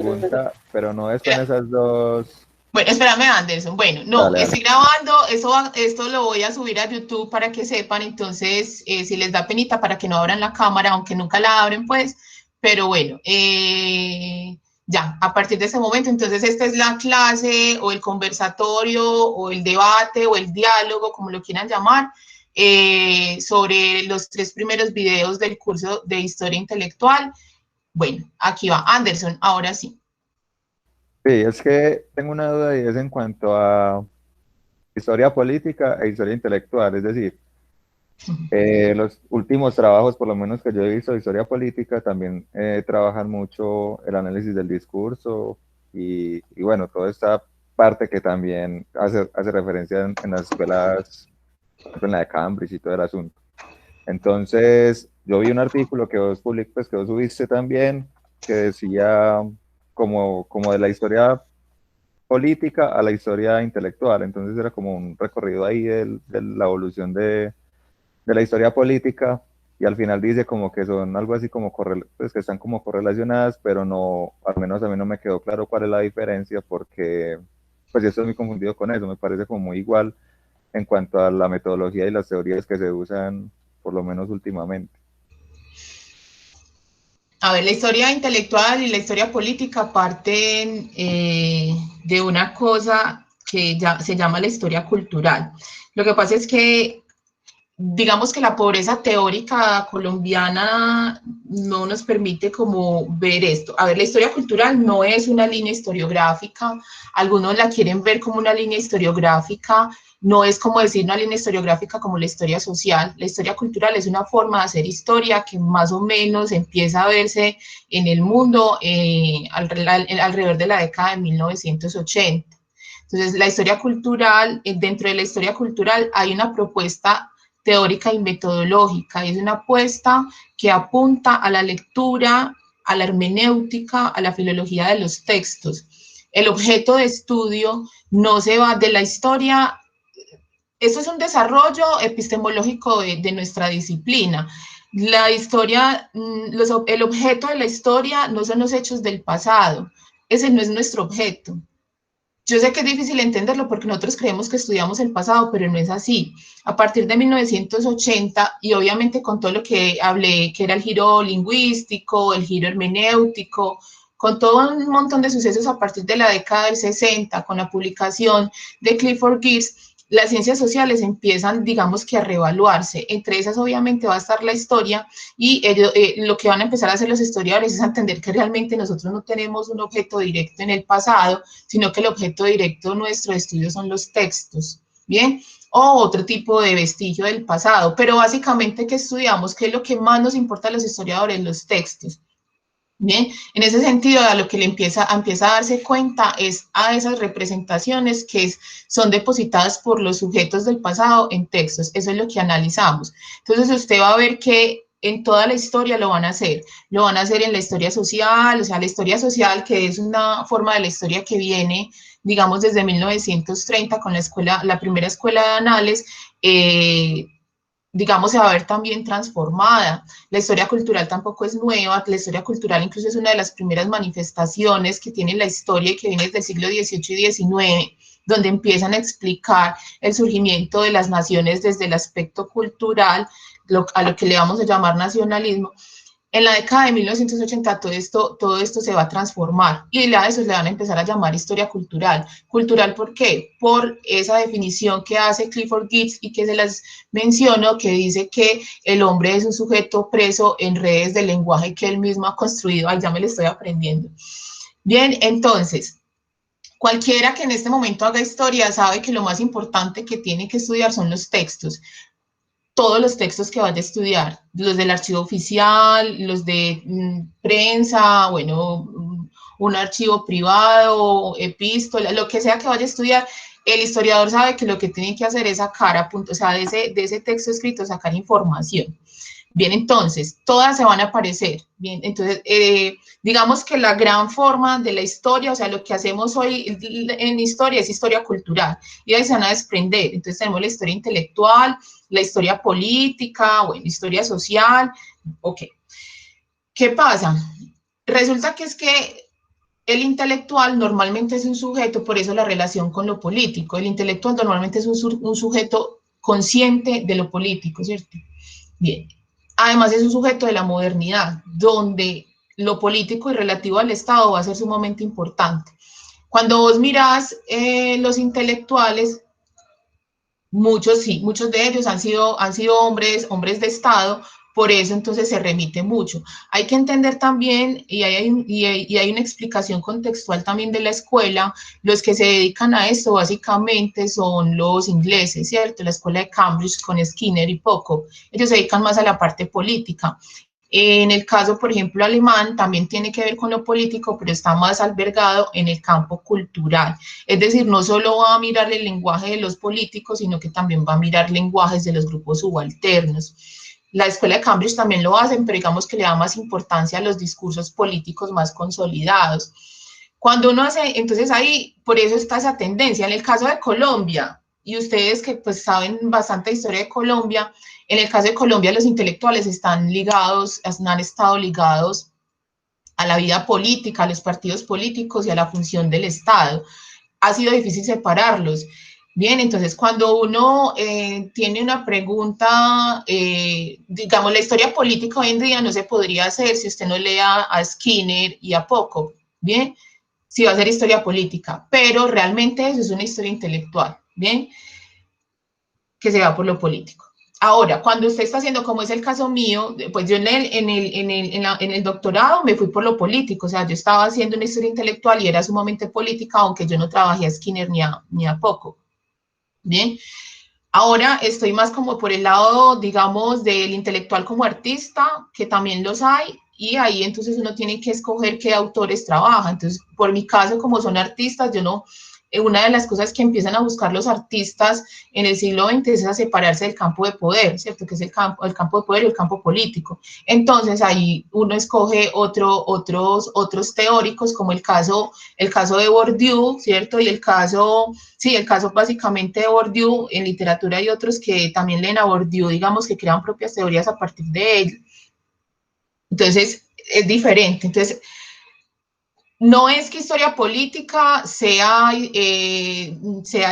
pregunta, pero no es con esas dos. Bueno, espérame, Anderson. Bueno, no, Dale, dale. estoy grabando, esto lo voy a subir a YouTube para que sepan, entonces, si les da penita para que no abran la cámara, aunque nunca la abren, pues, pero bueno, ya, a partir de ese momento, entonces esta es la clase o el conversatorio o el debate o el diálogo, como lo quieran llamar, sobre los 3 primeros videos del curso de Historia Intelectual. Bueno, aquí va, Anderson, ahora sí. Sí, es que tengo una duda y es en cuanto a historia política e historia intelectual, es decir, los últimos trabajos, por lo menos que yo he visto de historia política, también trabajan mucho el análisis del discurso y bueno, toda esta parte que también hace referencia en las escuelas, en la de Cambridge y todo el asunto. Entonces, yo vi un artículo que pues, que vos subiste también, que decía como de la historia política a la historia intelectual. Entonces era como un recorrido ahí de la evolución de la historia política y al final dice como que son algo así como pues que están como correlacionadas, pero no, al menos a mí no me quedó claro cuál es la diferencia porque pues yo estoy muy confundido con eso, me parece como muy igual en cuanto a la metodología y las teorías que se usan, por lo menos últimamente. A ver, la historia intelectual y la historia política parten de una cosa que ya se llama la historia cultural. Lo que pasa es que, digamos que la pobreza teórica colombiana no nos permite como ver esto. A ver, la historia cultural no es una línea historiográfica, algunos la quieren ver como una línea historiográfica, no es como decir una línea historiográfica como la historia social. La historia cultural es una forma de hacer historia que más o menos empieza a verse en el mundo alrededor de la década de 1980. Entonces, la historia cultural, dentro de la historia cultural hay una propuesta teórica y metodológica, es una apuesta que apunta a la lectura, a la hermenéutica, a la filología de los textos. El objeto de estudio no se va de la historia. Esto es un desarrollo epistemológico de nuestra disciplina. La historia, el objeto de la historia no son los hechos del pasado, ese no es nuestro objeto. Yo sé que es difícil entenderlo porque nosotros creemos que estudiamos el pasado, pero no es así. A partir de 1980, y obviamente con todo lo que hablé, que era el giro lingüístico, el giro hermenéutico, con todo un montón de sucesos a partir de la década del 60, con la publicación de Clifford Geertz, las ciencias sociales empiezan, digamos que a reevaluarse. Entre esas, obviamente, va a estar la historia y lo que van a empezar a hacer los historiadores es entender que realmente nosotros no tenemos un objeto directo en el pasado, sino que el objeto directo de nuestro estudio son los textos, ¿bien? O otro tipo de vestigio del pasado, pero básicamente que estudiamos, ¿qué es lo que más nos importa a los historiadores? Los textos. Bien, en ese sentido, a lo que le empieza a darse cuenta es a esas representaciones que son depositadas por los sujetos del pasado en textos. Eso es lo que analizamos. Entonces, usted va a ver que en toda la historia lo van a hacer. Lo van a hacer en la historia social, o sea, la historia social, que es una forma de la historia que viene, digamos, desde 1930 con la primera escuela de anales. Digamos, se va a ver también transformada. La historia cultural tampoco es nueva, la historia cultural incluso es una de las primeras manifestaciones que tiene la historia y que viene desde el siglo XVIII y XIX, donde empiezan a explicar el surgimiento de las naciones desde el aspecto cultural, a lo que le vamos a llamar nacionalismo. En la década de 1980 todo esto se va a transformar y a eso le van a empezar a llamar historia cultural. ¿Cultural por qué? Por esa definición que hace Clifford Geertz y que se las menciono, que dice que el hombre es un sujeto preso en redes de lenguaje que él mismo ha construido. Ay, ya me lo estoy aprendiendo. Bien, entonces, cualquiera que en este momento haga historia sabe que lo más importante que tiene que estudiar son los textos, todos los textos que vaya a estudiar, los del archivo oficial, los de prensa, bueno, un archivo privado, epístola, lo que sea que vaya a estudiar, el historiador sabe que lo que tiene que hacer es sacar a punto, o sea, de ese texto escrito, sacar información. Bien, entonces, todas se van a aparecer. Bien, entonces, digamos que la gran forma de la historia, o sea, lo que hacemos hoy en historia es historia cultural, y ahí se van a desprender. Entonces, tenemos la historia intelectual, la historia política, bueno, historia social, ok. ¿Qué pasa? Resulta que es que el intelectual normalmente es un sujeto, por eso la relación con lo político, el intelectual normalmente es un sujeto consciente de lo político, ¿cierto? Bien. Además es un sujeto de la modernidad, donde lo político y relativo al Estado va a ser sumamente importante. Cuando vos mirás los intelectuales, muchos sí, muchos de ellos han sido hombres de Estado, por eso entonces se remite mucho. Hay que entender también, y hay una explicación contextual también de la escuela, los que se dedican a esto básicamente son los ingleses, ¿cierto? La escuela de Cambridge con Skinner y poco. Ellos se dedican más a la parte política. En el caso, por ejemplo, alemán, también tiene que ver con lo político, pero está más albergado en el campo cultural. Es decir, no solo va a mirar el lenguaje de los políticos, sino que también va a mirar lenguajes de los grupos subalternos. La escuela de Cambridge también lo hacen, pero digamos que le da más importancia a los discursos políticos más consolidados. Cuando uno hace, entonces ahí, por eso está esa tendencia. En el caso de Colombia, y ustedes que pues saben bastante historia de Colombia, en el caso de Colombia los intelectuales están ligados, han estado ligados a la vida política, a los partidos políticos y a la función del Estado. Ha sido difícil separarlos. Bien, entonces cuando uno tiene una pregunta, digamos, la historia política hoy en día no se podría hacer si usted no lea a Skinner y a Poco, bien, si va a ser historia política, pero realmente eso es una historia intelectual, bien, que se va por lo político. Ahora, cuando usted está haciendo, como es el caso mío, pues yo en el doctorado me fui por lo político, o sea, yo estaba haciendo una historia intelectual y era sumamente política, aunque yo no trabajé a Skinner ni a poco. Bien, ahora estoy más como por el lado, digamos, del intelectual como artista, que también los hay, y ahí entonces uno tiene que escoger qué autores trabaja. Entonces, por mi caso, como son artistas, yo no, una de las cosas que empiezan a buscar los artistas en el siglo XX es a separarse del campo de poder, ¿cierto? Que es el campo de poder y el campo político. Entonces, ahí uno escoge otros teóricos, como el caso de Bourdieu, ¿cierto? Y el caso, sí, el caso básicamente de Bourdieu, en literatura hay otros que también leen a Bourdieu, digamos, que crean propias teorías a partir de él. Entonces, es diferente. Entonces, no es que historia política sea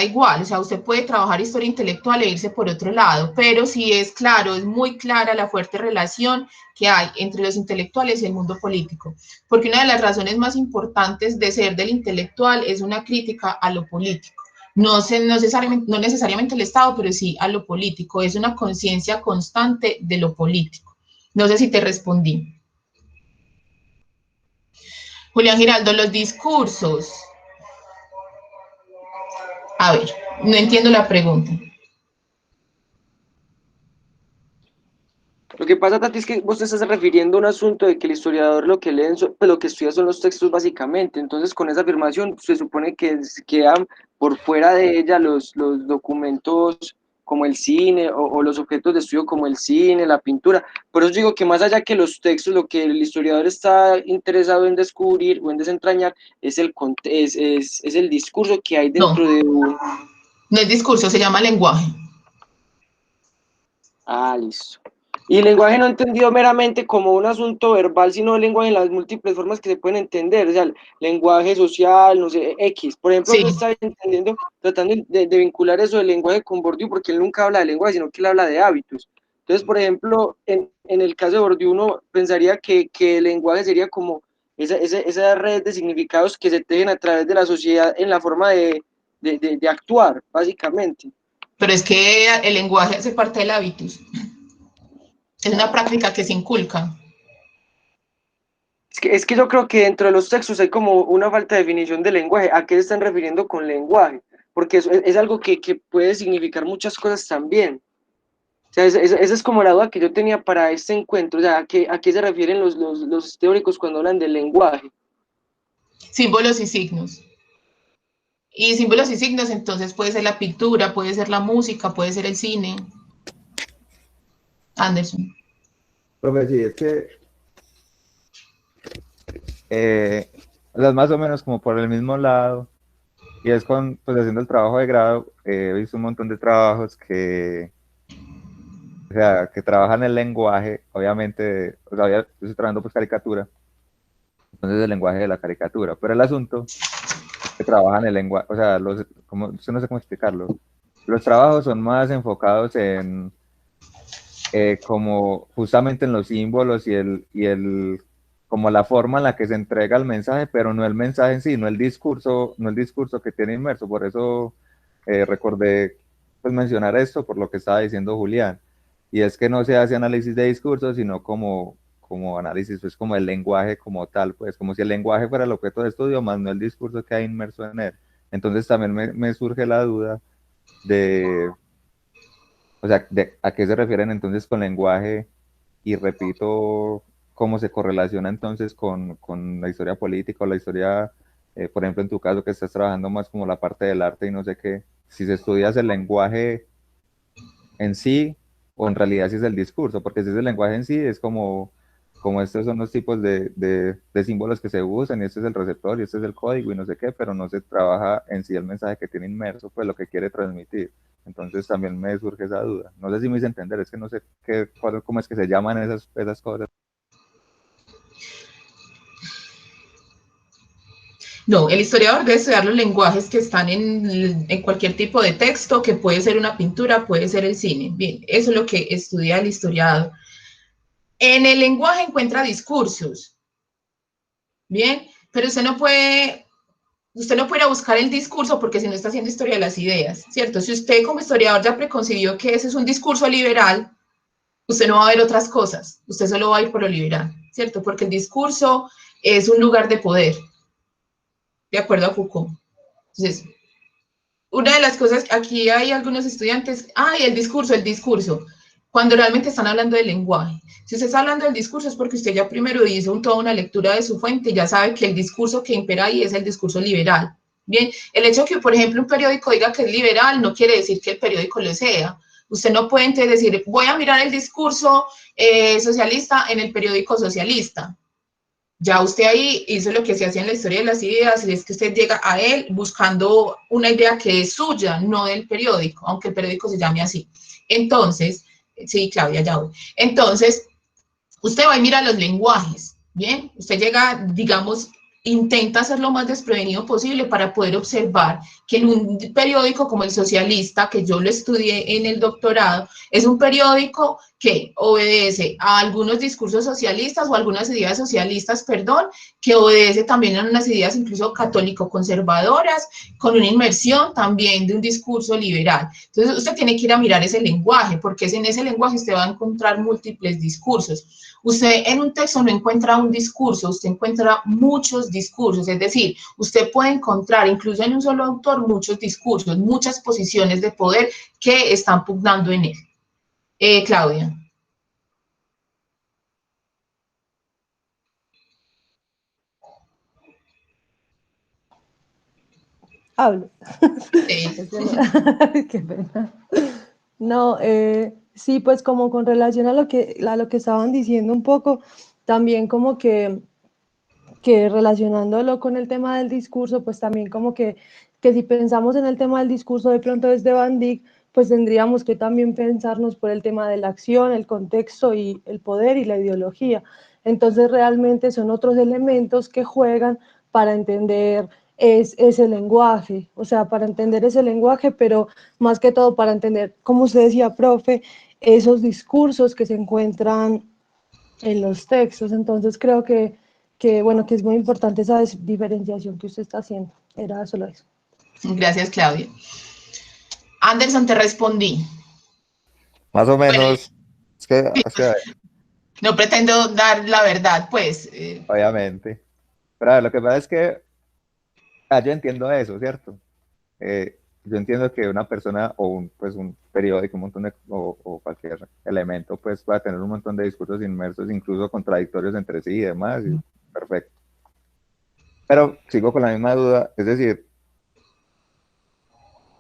igual, o sea, usted puede trabajar historia intelectual e irse por otro lado, pero sí es claro, es muy clara la fuerte relación que hay entre los intelectuales y el mundo político, porque una de las razones más importantes de ser del intelectual es una crítica a lo político. No necesariamente el Estado, pero sí a lo político, es una conciencia constante de lo político. No sé si te respondí. Julián Giraldo, los discursos. A ver, no entiendo la pregunta. Lo que pasa, Tati, es que vos te estás refiriendo a un asunto de que el historiador lo que lee, pues lo que estudia son los textos básicamente. Entonces, con esa afirmación se supone que quedan por fuera de ella los documentos como el cine o los objetos de estudio como el cine, la pintura. Por eso digo que más allá que los textos, lo que el historiador está interesado en descubrir o en desentrañar es el discurso que hay No, dentro de un... no es discurso, se llama lenguaje. Ah, listo. Y el lenguaje no entendido meramente como un asunto verbal, sino el lenguaje en las múltiples formas que se pueden entender, o sea, el lenguaje social, no sé, X. Por ejemplo, Sí, yo estaba entendiendo, tratando de vincular eso del lenguaje con Bourdieu, porque él nunca habla de lenguaje, sino que él habla de hábitos. Entonces, por ejemplo, en el caso de Bourdieu, uno pensaría que el lenguaje sería como esa red de significados que se tejen a través de la sociedad en la forma de actuar, básicamente. pero es que el lenguaje hace parte del hábitus. Es una práctica que se inculca. Es que yo creo que dentro de los textos hay como una falta de definición de lenguaje. ¿A qué se están refiriendo con lenguaje? Porque es algo que puede significar muchas cosas también. O sea, esa es como la duda que yo tenía para este encuentro. O sea, ¿a qué se refieren los teóricos cuando hablan del lenguaje? Símbolos y signos. Y símbolos y signos, entonces puede ser la pintura, puede ser la música, puede ser el cine. Anderson. Profe, sí, es que las más o menos como por el mismo lado, y es pues haciendo el trabajo de grado, he visto un montón de trabajos o sea, que trabajan el lenguaje, obviamente, o sea, yo estoy trabajando pues caricatura, entonces el lenguaje de la caricatura, pero el asunto es que trabajan el lenguaje, o sea, como, yo no sé cómo explicarlo, los trabajos son más enfocados en como justamente en los símbolos como la forma en la que se entrega el mensaje, pero no el mensaje en sí, no el discurso que tiene inmerso. Por eso recordé pues mencionar esto por lo que estaba diciendo Julián. Y es que no se hace análisis de discurso, sino como análisis, pues como el lenguaje como tal, pues como si el lenguaje fuera el objeto de estudio, más no el discurso que hay inmerso en él. Entonces también me surge la duda de, o sea, ¿a qué se refieren entonces con lenguaje? Y repito, cómo se correlaciona entonces con la historia política o la historia, por ejemplo, en tu caso que estás trabajando más como la parte del arte y no sé qué, si se estudias el lenguaje en sí o en realidad si es el discurso, porque si es el lenguaje en sí es como estos son los tipos de símbolos que se usan y este es el receptor y este es el código y no sé qué, pero no se trabaja en sí el mensaje que tiene inmerso, pues lo que quiere transmitir. Entonces también me surge esa duda. No sé si me hice entender, es que no sé cómo es que se llaman esas cosas. No, el historiador debe estudiar los lenguajes que están en cualquier tipo de texto, que puede ser una pintura, puede ser el cine. Bien, eso es lo que estudia el historiador. En el lenguaje encuentra discursos, bien, pero usted no puede buscar el discurso porque si no está haciendo historia de las ideas, ¿cierto? Si usted como historiador ya preconcibió que ese es un discurso liberal, usted no va a ver otras cosas, usted solo va a ir por lo liberal, ¿cierto? Porque el discurso es un lugar de poder, de acuerdo a Foucault. Entonces, una de las cosas, aquí hay algunos estudiantes, el discurso, cuando realmente están hablando del lenguaje. Si usted está hablando del discurso es porque usted ya primero hizo toda una lectura de su fuente y ya sabe que el discurso que impera ahí es el discurso liberal. Bien, el hecho de que, por ejemplo, un periódico diga que es liberal no quiere decir que el periódico lo sea. Usted no puede entonces decir, voy a mirar el discurso socialista en el periódico socialista. Ya usted ahí hizo lo que se hacía en la historia de las ideas, y es que usted llega a él buscando una idea que es suya, no del periódico, aunque el periódico se llame así. Entonces, sí, Claudia, ya voy. Entonces, usted va y mira los lenguajes, ¿bien? Usted llega, digamos, intenta ser lo más desprevenido posible para poder observar que en un periódico como el Socialista, que yo lo estudié en el doctorado, es un periódico que obedece a algunos discursos socialistas o algunas ideas socialistas, perdón, que obedece también a unas ideas incluso católico-conservadoras, con una inmersión también de un discurso liberal. Entonces, usted tiene que ir a mirar ese lenguaje, porque es en ese lenguaje usted va a encontrar múltiples discursos. Usted en un texto no encuentra un discurso, usted encuentra muchos discursos, es decir, usted puede encontrar incluso en un solo autor muchos discursos, muchas posiciones de poder que están pugnando en él. Claudia. Hablo. Sí. Qué pena. No, sí, pues como con relación a lo que estaban diciendo un poco, también como que relacionándolo con el tema del discurso, pues también como que si pensamos en el tema del discurso de pronto desde Van Dyck, pues tendríamos que también pensarnos por el tema de la acción, el contexto y el poder y la ideología. Entonces realmente son otros elementos que juegan para entender ese lenguaje, o sea, para entender ese lenguaje, pero más que todo para entender, como usted decía, profe, esos discursos que se encuentran en los textos. Entonces creo bueno, que es muy importante esa diferenciación que usted está haciendo. Era solo eso. Gracias, Claudia. Anderson, te respondí. Más o Bueno, menos, es que no pretendo dar la verdad, pues. obviamente. Pero a ver, lo que pasa es que yo entiendo eso, ¿cierto? Yo entiendo que una persona o pues un periódico, un montón o cualquier elemento, pues va a tener un montón de discursos inmersos, incluso contradictorios entre sí y demás, y perfecto. Pero sigo con la misma duda, es decir,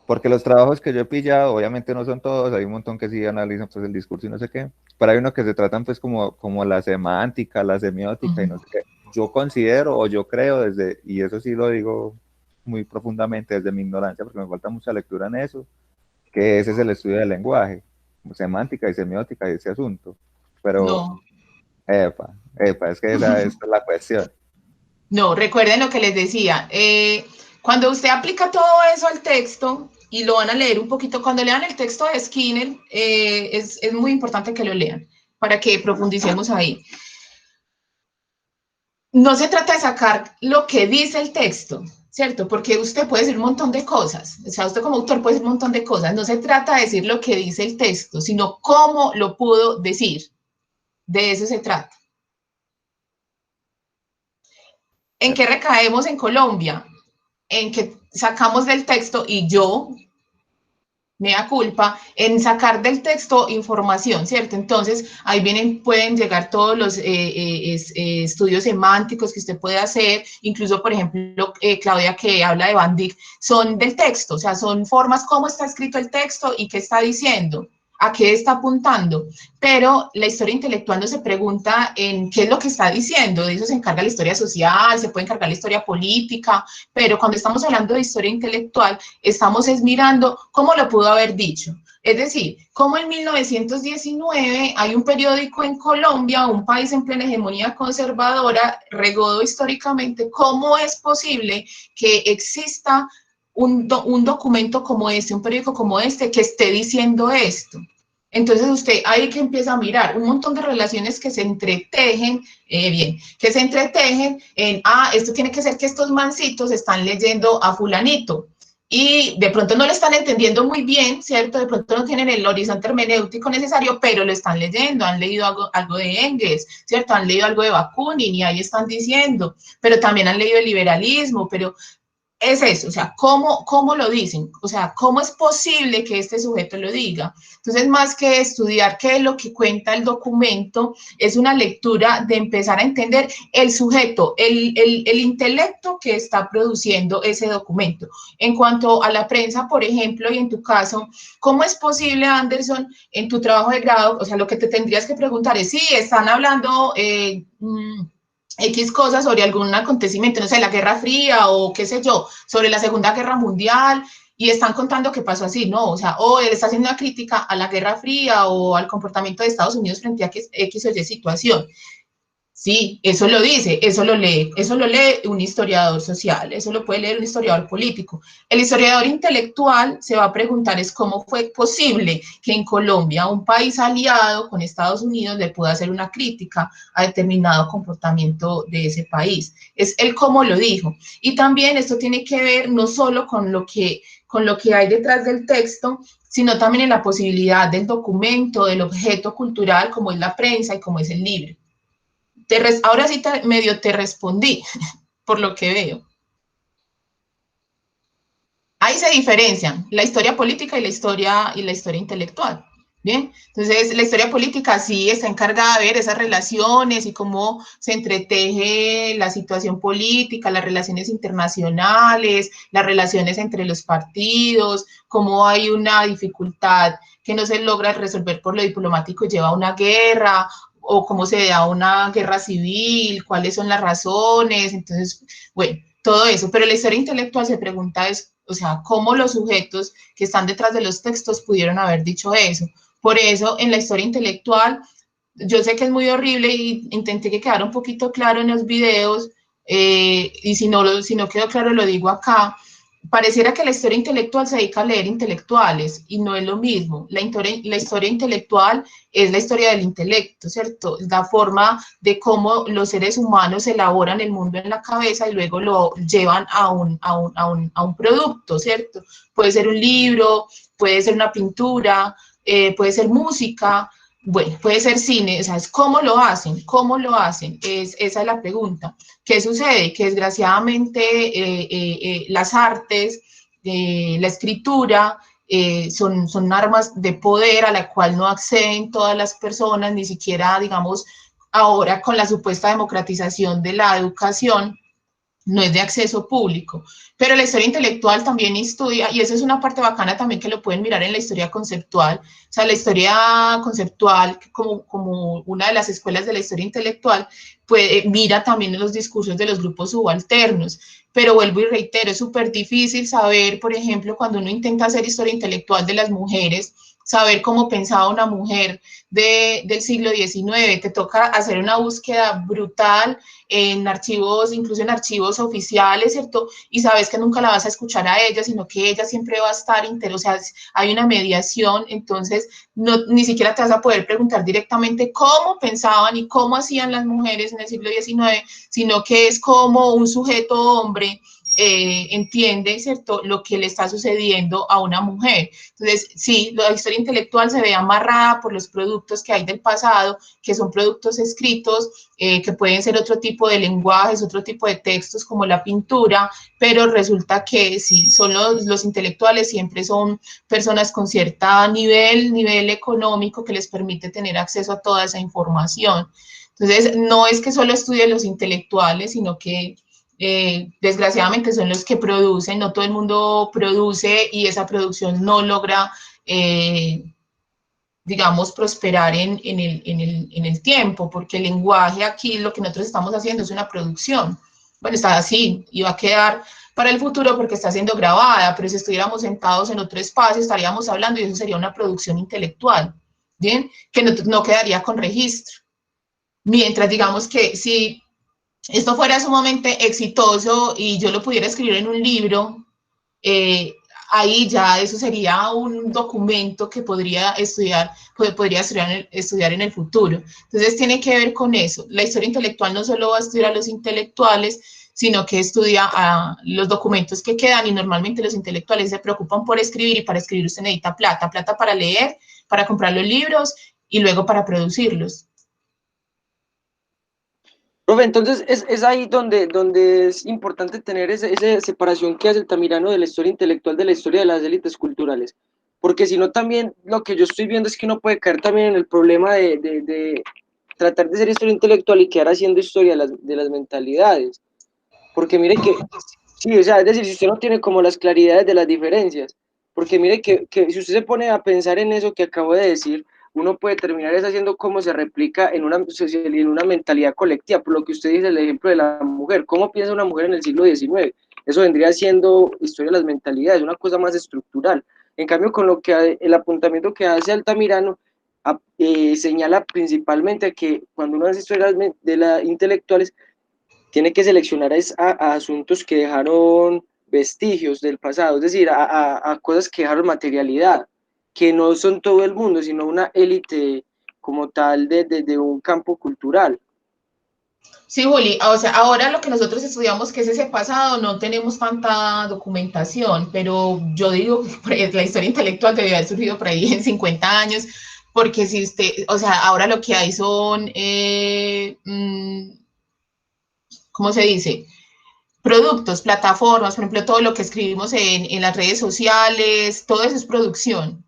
porque los trabajos que yo he pillado, obviamente no son todos, hay un montón que sí analizan pues el discurso y no sé qué, pero hay uno que se tratan pues como la semántica, la semiótica y no sé qué. Yo considero o yo creo desde, y eso sí lo digo muy profundamente desde mi ignorancia, porque me falta mucha lectura en eso, que ese es el estudio del lenguaje, semántica y semiótica y ese asunto. Pero, No. epa, es que esa es la cuestión. No, recuerden lo que les decía. Cuando usted aplica todo eso al texto, y lo van a leer un poquito, cuando lean el texto de Skinner, es muy importante que lo lean, para que profundicemos ahí. No se trata de sacar lo que dice el texto, ¿cierto? Porque usted puede decir un montón de cosas, o sea, usted como autor puede decir un montón de cosas, no se trata de decir lo que dice el texto, sino cómo lo pudo decir, de eso se trata. ¿En qué recaemos en Colombia? En que sacamos del texto, y yo, me da culpa, en sacar del texto información, ¿cierto? Entonces, ahí pueden llegar todos los estudios semánticos que usted puede hacer, incluso, por ejemplo, Claudia, que habla de Van Dyck, son del texto, o sea, son formas cómo está escrito el texto y qué está diciendo, a qué está apuntando, pero la historia intelectual no se pregunta en qué es lo que está diciendo, de eso se encarga la historia social, se puede encargar la historia política, pero cuando estamos hablando de historia intelectual, estamos mirando cómo lo pudo haber dicho. Es decir, como en 1919 hay un periódico en Colombia, un país en plena hegemonía conservadora, regodo históricamente, ¿cómo es posible que exista un documento como este, un periódico como este, que esté diciendo esto? Entonces usted ahí que empieza a mirar un montón de relaciones que se entretejen, que se entretejen en, esto tiene que ser que estos mancitos están leyendo a fulanito, y de pronto no lo están entendiendo muy bien, ¿cierto? De pronto no tienen el horizonte hermenéutico necesario, pero lo están leyendo, han leído algo de Engels, ¿cierto? Han leído algo de Bakunin y ahí están diciendo, pero también han leído el liberalismo, pero es eso, o sea, ¿cómo lo dicen? O sea, ¿cómo es posible que este sujeto lo diga? Entonces, más que estudiar qué es lo que cuenta el documento, es una lectura de empezar a entender el sujeto, el intelecto que está produciendo ese documento. En cuanto a la prensa, por ejemplo, y en tu caso, ¿cómo es posible, Anderson, en tu trabajo de grado? O sea, lo que te tendrías que preguntar es, sí, están hablando... X cosas sobre algún acontecimiento, no sé, la Guerra Fría o qué sé yo, sobre la Segunda Guerra Mundial, y están contando que pasó así, ¿no? O sea, o él está haciendo una crítica a la Guerra Fría o al comportamiento de Estados Unidos frente a X o Y situación. Sí, eso lo dice, eso lo lee un historiador social, eso lo puede leer un historiador político. El historiador intelectual se va a preguntar es cómo fue posible que en Colombia, un país aliado con Estados Unidos, le pueda hacer una crítica a determinado comportamiento de ese país. Es el cómo lo dijo. Y también esto tiene que ver no solo con lo que hay detrás del texto, sino también en la posibilidad del documento, del objeto cultural, como es la prensa y como es el libro. Ahora sí medio te respondí, por lo que veo. Ahí se diferencian la historia política y la historia intelectual. Bien, entonces la historia política sí está encargada de ver esas relaciones y cómo se entreteje la situación política, las relaciones internacionales, las relaciones entre los partidos, cómo hay una dificultad que no se logra resolver por lo diplomático y lleva a una guerra, o cómo se da una guerra civil, cuáles son las razones. Entonces, bueno, todo eso, pero la historia intelectual se pregunta es, o sea, cómo los sujetos que están detrás de los textos pudieron haber dicho eso. Por eso, en la historia intelectual, yo sé que es muy horrible y intenté que quedara un poquito claro en los videos, y si no quedó claro lo digo acá. Pareciera que la historia intelectual se dedica a leer intelectuales y no es lo mismo. La historia intelectual es la historia del intelecto, ¿cierto? La forma de cómo los seres humanos elaboran el mundo en la cabeza y luego lo llevan a un producto, ¿cierto? Puede ser un libro, puede ser una pintura, puede ser música, bueno, puede ser cine, o sea, es cómo lo hacen, esa es la pregunta. ¿Qué sucede? Que desgraciadamente las artes, la escritura, son armas de poder a la cual no acceden todas las personas, ni siquiera, digamos, ahora con la supuesta democratización de la educación, no es de acceso público, pero la historia intelectual también estudia, y eso es una parte bacana también que lo pueden mirar en la historia conceptual, o sea, la historia conceptual como una de las escuelas de la historia intelectual, mira también en los discursos de los grupos subalternos, pero vuelvo y reitero, es súper difícil saber, por ejemplo, cuando uno intenta hacer historia intelectual de las mujeres, saber cómo pensaba una mujer del siglo XIX, te toca hacer una búsqueda brutal en archivos, incluso en archivos oficiales, ¿cierto? Y sabes que nunca la vas a escuchar a ella, sino que ella siempre va a estar o sea, hay una mediación, entonces no, ni siquiera te vas a poder preguntar directamente cómo pensaban y cómo hacían las mujeres en el siglo XIX, sino que es como un sujeto hombre entiende, ¿cierto?, lo que le está sucediendo a una mujer. Entonces, sí, la historia intelectual se ve amarrada por los productos que hay del pasado, que son productos escritos, que pueden ser otro tipo de lenguajes, otro tipo de textos como la pintura, pero resulta que sí, son los intelectuales siempre son personas con cierto nivel económico que les permite tener acceso a toda esa información. Entonces, no es que solo estudien los intelectuales, sino que desgraciadamente son los que producen, no todo el mundo produce y esa producción no logra, digamos, prosperar en el tiempo, porque el lenguaje aquí, lo que nosotros estamos haciendo es una producción. Bueno, está así y va a quedar para el futuro porque está siendo grabada, pero si estuviéramos sentados en otro espacio estaríamos hablando y eso sería una producción intelectual, ¿bien? Que no quedaría con registro. Mientras digamos que si esto fuera sumamente exitoso y yo lo pudiera escribir en un libro, ahí ya eso sería un documento que podría estudiar en el futuro. Entonces tiene que ver con eso. La historia intelectual no solo va a estudiar a los intelectuales, sino que estudia a los documentos que quedan y normalmente los intelectuales se preocupan por escribir y para escribir usted necesita plata para leer, para comprar los libros y luego para producirlos. Profe, entonces es ahí donde es importante tener esa separación que hace Altamirano de la historia intelectual de la historia de las élites culturales, porque si no también lo que yo estoy viendo es que uno puede caer también en el problema de tratar de ser historia intelectual y quedar haciendo historia de las mentalidades, porque mire que, sí, o sea, es decir, si usted no tiene como las claridades de las diferencias, porque mire que si usted se pone a pensar en eso que acabo de decir, uno puede terminar es haciendo cómo se replica en una mentalidad colectiva, por lo que usted dice, el ejemplo de la mujer, ¿cómo piensa una mujer en el siglo XIX? Eso vendría siendo historia de las mentalidades, una cosa más estructural. En cambio, con lo que el apuntamiento que hace Altamirano, señala principalmente que cuando uno hace historias de las intelectuales, tiene que seleccionar a asuntos que dejaron vestigios del pasado, es decir, a cosas que dejaron materialidad, que no son todo el mundo, sino una élite como tal de un campo cultural. Sí, Juli, o sea, ahora lo que nosotros estudiamos, que es ese pasado, no tenemos tanta documentación, pero yo digo que la historia intelectual debe haber surgido por ahí en 50 años, porque si usted, o sea, ahora lo que hay son, ¿cómo se dice? Productos, plataformas, por ejemplo, todo lo que escribimos en las redes sociales, todo eso es producción,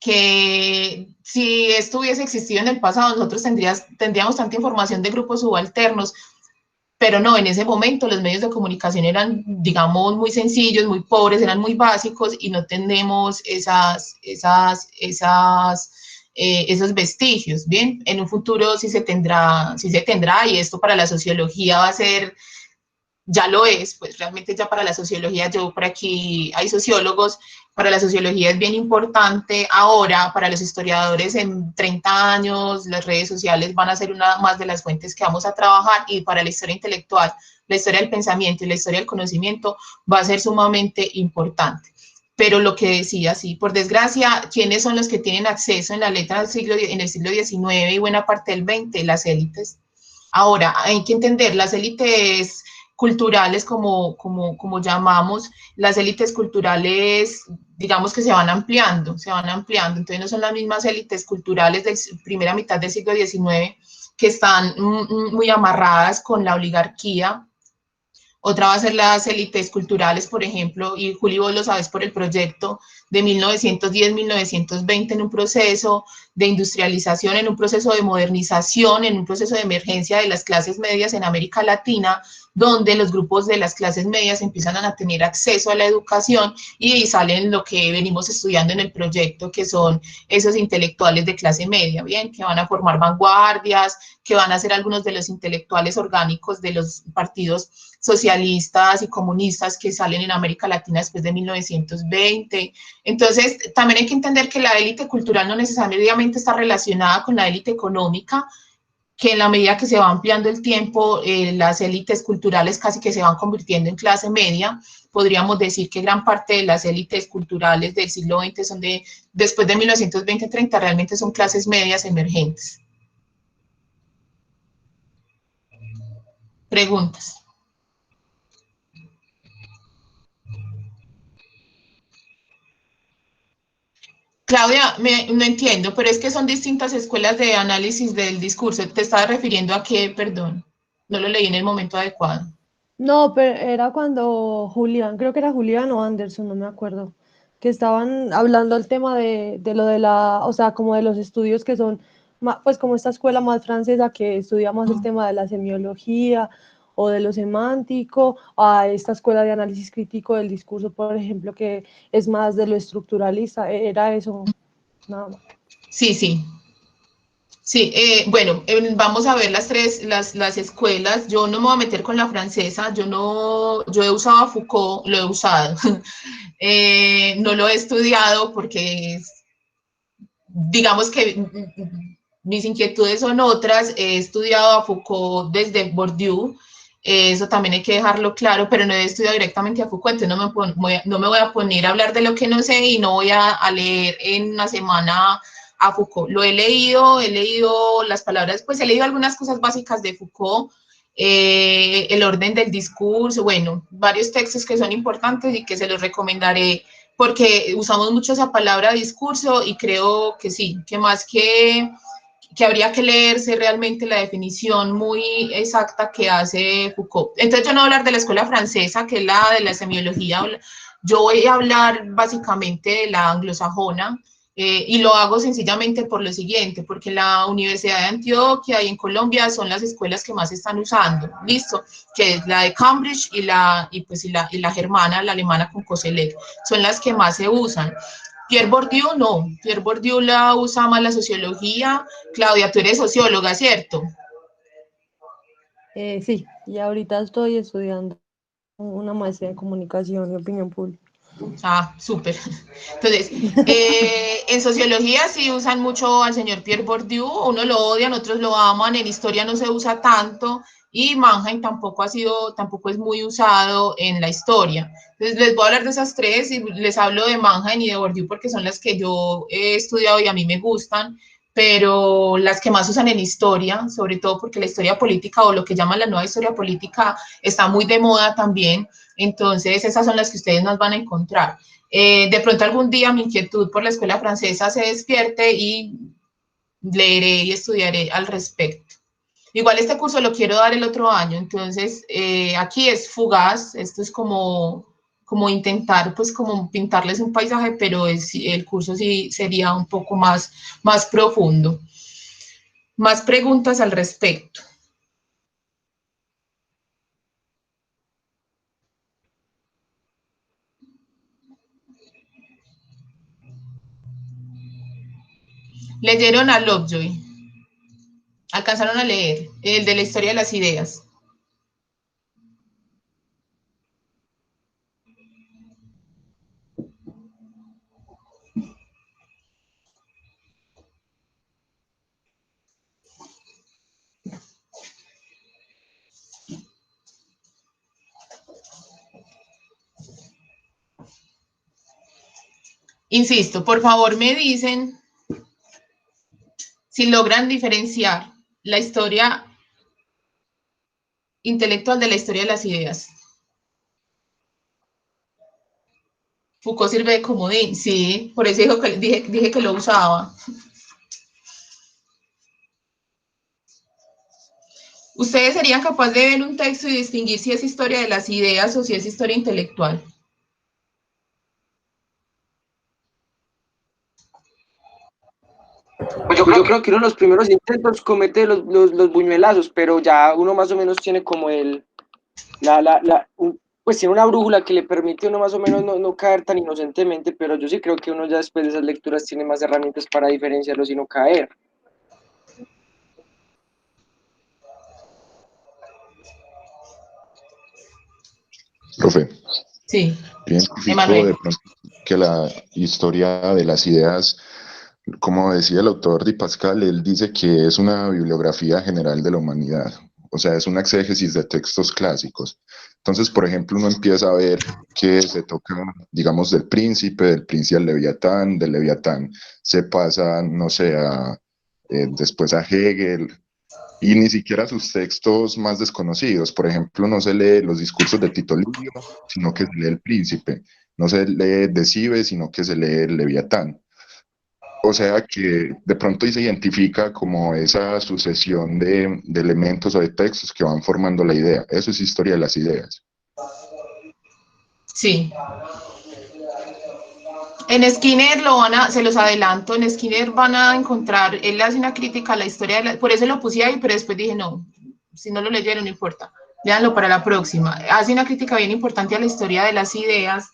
que si esto hubiese existido en el pasado, nosotros tendríamos tanta información de grupos subalternos, pero no, en ese momento los medios de comunicación eran, digamos, muy sencillos, muy pobres, eran muy básicos y no tenemos esos vestigios, ¿bien? En un futuro sí se tendrá, y esto para la sociología va a ser, ya lo es, pues realmente ya para la sociología, yo por aquí hay sociólogos, para la sociología es bien importante, ahora para los historiadores en 30 años las redes sociales van a ser una más de las fuentes que vamos a trabajar y para la historia intelectual, la historia del pensamiento y la historia del conocimiento va a ser sumamente importante. Pero lo que decía, sí, por desgracia, ¿quiénes son los que tienen acceso en la letra en el siglo XIX y buena parte del XX? Las élites. Ahora, hay que entender, las élites culturales, como llamamos, las élites culturales, digamos que se van ampliando, entonces no son las mismas élites culturales de primera mitad del siglo XIX que están muy amarradas con la oligarquía. Otra va a ser las élites culturales, por ejemplo, y Juli, vos lo sabes por el proyecto de 1910-1920 en un proceso de industrialización, en un proceso de modernización, en un proceso de emergencia de las clases medias en América Latina, donde los grupos de las clases medias empiezan a tener acceso a la educación y salen lo que venimos estudiando en el proyecto, que son esos intelectuales de clase media, bien, que van a formar vanguardias, que van a ser algunos de los intelectuales orgánicos de los partidos socialistas y comunistas que salen en América Latina después de 1920. Entonces, también hay que entender que la élite cultural no necesariamente está relacionada con la élite económica, que en la medida que se va ampliando el tiempo, las élites culturales casi que se van convirtiendo en clase media. Podríamos decir que gran parte de las élites culturales del siglo XX son después de 1920-30, realmente son clases medias emergentes. Preguntas. Claudia, no entiendo, pero es que son distintas escuelas de análisis del discurso. ¿Te estás refiriendo a qué? Perdón, no lo leí en el momento adecuado. No, pero era cuando Julián, creo que era Julián o Anderson, no me acuerdo, que estaban hablando el tema de lo de la, o sea, como de los estudios que son, pues como esta escuela más francesa que estudia más el tema de la semiología o de lo semántico, a esta escuela de análisis crítico del discurso, por ejemplo, que es más de lo estructuralista, era eso, nada más. Sí, sí. Sí, bueno, vamos a ver las escuelas. Yo no me voy a meter con la francesa, yo he usado a Foucault, lo he usado. No lo he estudiado porque digamos que mis inquietudes son otras. He estudiado a Foucault desde Bourdieu, eso también hay que dejarlo claro, pero no he estudiado directamente a Foucault, entonces no me voy a poner a hablar de lo que no sé y no voy a leer en una semana a Foucault. Lo he leído las palabras, pues he leído algunas cosas básicas de Foucault, el orden del discurso, bueno, varios textos que son importantes y que se los recomendaré porque usamos mucho esa palabra discurso y creo que sí, que más que habría que leerse realmente la definición muy exacta que hace Foucault. Entonces yo no voy a hablar de la escuela francesa, que es la de la semiología, yo voy a hablar básicamente de la anglosajona, y lo hago sencillamente por lo siguiente, porque la Universidad de Antioquia y en Colombia son las escuelas que más se están usando, listo, que es la de Cambridge y la germana, la alemana con Koselleck, son las que más se usan. Pierre Bourdieu no, Pierre Bourdieu la usa más la sociología. Claudia, tú eres socióloga, ¿cierto? Sí, y ahorita estoy estudiando una maestría en comunicación y opinión pública. Ah, súper. Entonces, en sociología sí usan mucho al señor Pierre Bourdieu, uno lo odian, otros lo aman, en historia no se usa tanto y Mannheim tampoco es muy usado en la historia. Entonces, les voy a hablar de esas tres y les hablo de Mannheim y de Bourdieu porque son las que yo he estudiado y a mí me gustan, pero las que más usan en historia, sobre todo porque la historia política o lo que llaman la nueva historia política está muy de moda también. Entonces, esas son las que ustedes nos van a encontrar. De pronto algún día mi inquietud por la escuela francesa se despierte y leeré y estudiaré al respecto. Igual este curso lo quiero dar el otro año, entonces aquí es fugaz, esto es como intentar pues como pintarles un paisaje, pero el curso sí sería un poco más profundo. Más preguntas al respecto. Leyeron a Lovejoy. Alcanzaron a leer el de la historia de las ideas. Insisto, por favor me dicen si logran diferenciar la historia intelectual de la historia de las ideas. Foucault sirve de comodín, sí, por eso dije que lo usaba. ¿Ustedes serían capaces de ver un texto y distinguir si es historia de las ideas o si es historia intelectual? Pues yo creo que uno de los primeros intentos comete los buñuelazos, pero ya uno más o menos tiene como pues tiene una brújula que le permite a uno más o menos no caer tan inocentemente, pero yo sí creo que uno ya después de esas lecturas tiene más herramientas para diferenciarlos y no caer. Profe, Sí, identifico Emanuel. de pronto que la historia de las ideas, como decía el autor Di Pascal, él dice que es una bibliografía general de la humanidad, o sea, es una exégesis de textos clásicos. Entonces, por ejemplo, uno empieza a ver que se toca, digamos, del Príncipe al Leviatán, del Leviatán se pasa, no sé, después a Hegel, y ni siquiera sus textos más desconocidos. Por ejemplo, no se lee los discursos de Tito Livio, sino que se lee El Príncipe. No se lee Decibe, sino que se lee El Leviatán. O sea que de pronto ahí se identifica como esa sucesión de elementos o de textos que van formando la idea. Eso es historia de las ideas. Sí. En Skinner se los adelanto, en Skinner van a encontrar, él hace una crítica a la historia, por eso lo puse ahí, pero después dije, no, si no lo leyeron, no importa, léanlo para la próxima. Hace una crítica bien importante a la historia de las ideas.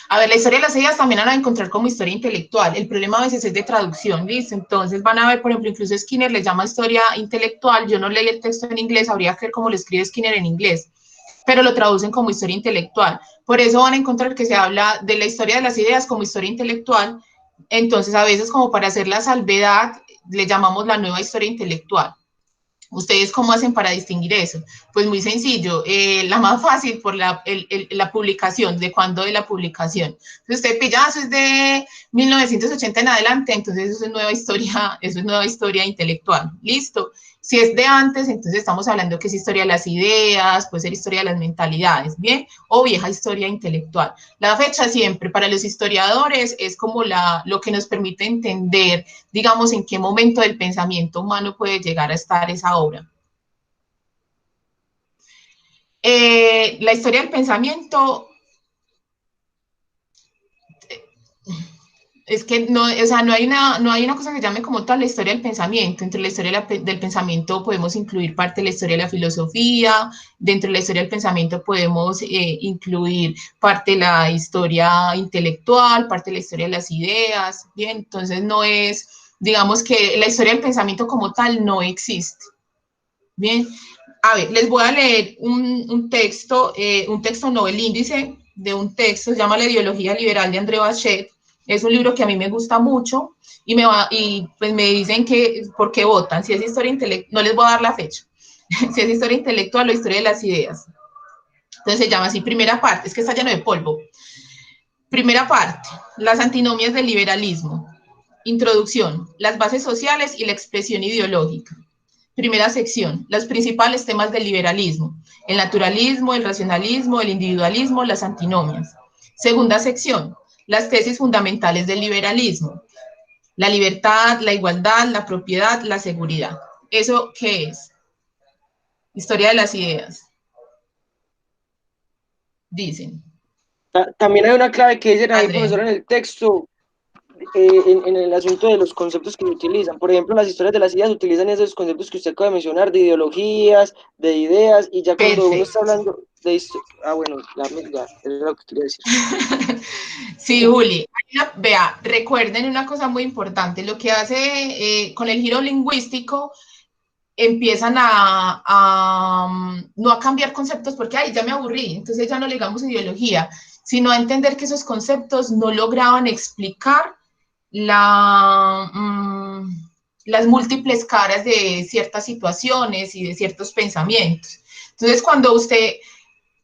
A ver, la historia de las ideas también van a encontrar como historia intelectual. El problema a veces es de traducción, ¿listo? Entonces van a ver, por ejemplo, incluso Skinner le llama historia intelectual. Yo no leí el texto en inglés, habría que ver cómo lo escribe Skinner en inglés, pero lo traducen como historia intelectual. Por eso van a encontrar que se habla de la historia de las ideas como historia intelectual. Entonces, a veces, como para hacer la salvedad, le llamamos la nueva historia intelectual. ¿Ustedes cómo hacen para distinguir eso? Pues muy sencillo, la más fácil por la publicación, ¿de cuándo de la publicación? Entonces usted pilla, eso es de 1980 en adelante, entonces eso es nueva historia intelectual, ¿listo? Si es de antes, entonces estamos hablando que es historia de las ideas, puede ser historia de las mentalidades, ¿bien? O vieja historia intelectual. La fecha siempre para los historiadores es como lo que nos permite entender, digamos, en qué momento del pensamiento humano puede llegar a estar esa obra. La historia del pensamiento es que no, o sea, no hay una cosa que llame como tal la historia del pensamiento. Entre la historia del pensamiento podemos incluir parte de la historia de la filosofía, dentro de la historia del pensamiento podemos incluir parte de la historia intelectual, parte de la historia de las ideas, ¿bien? Entonces no es, digamos que la historia del pensamiento como tal no existe, ¿bien? A ver, les voy a leer un texto no, el índice de un texto, se llama La ideología liberal de André Bachet. Es un libro que a mí me gusta mucho y pues me dicen que por qué votan, si es historia intelectual, no les voy a dar la fecha, si es historia intelectual o historia de las ideas. Entonces se llama así, primera parte, es que está lleno de polvo. Primera parte, las antinomias del liberalismo. Introducción, las bases sociales y la expresión ideológica. Primera sección, los principales temas del liberalismo, el naturalismo, el racionalismo, el individualismo, las antinomias. Segunda sección, las tesis fundamentales del liberalismo, la libertad, la igualdad, la propiedad, la seguridad. ¿Eso qué es? Historia de las ideas. Dicen. También hay una clave que dicen ahí, André. profesor, en el texto, en el asunto de los conceptos que se utilizan. Por ejemplo, las historias de las ideas utilizan esos conceptos que usted acaba de mencionar, de ideologías, de ideas, y ya cuando Perfecto. uno está hablando de bueno, ya es lo que quería decir. Sí, Juli. Vea, recuerden una cosa muy importante, lo que hace con el giro lingüístico, empiezan no a cambiar conceptos porque, ay, ya me aburrí, entonces ya no le digamos ideología, sino a entender que esos conceptos no lograban explicar las múltiples caras de ciertas situaciones y de ciertos pensamientos. Entonces, cuando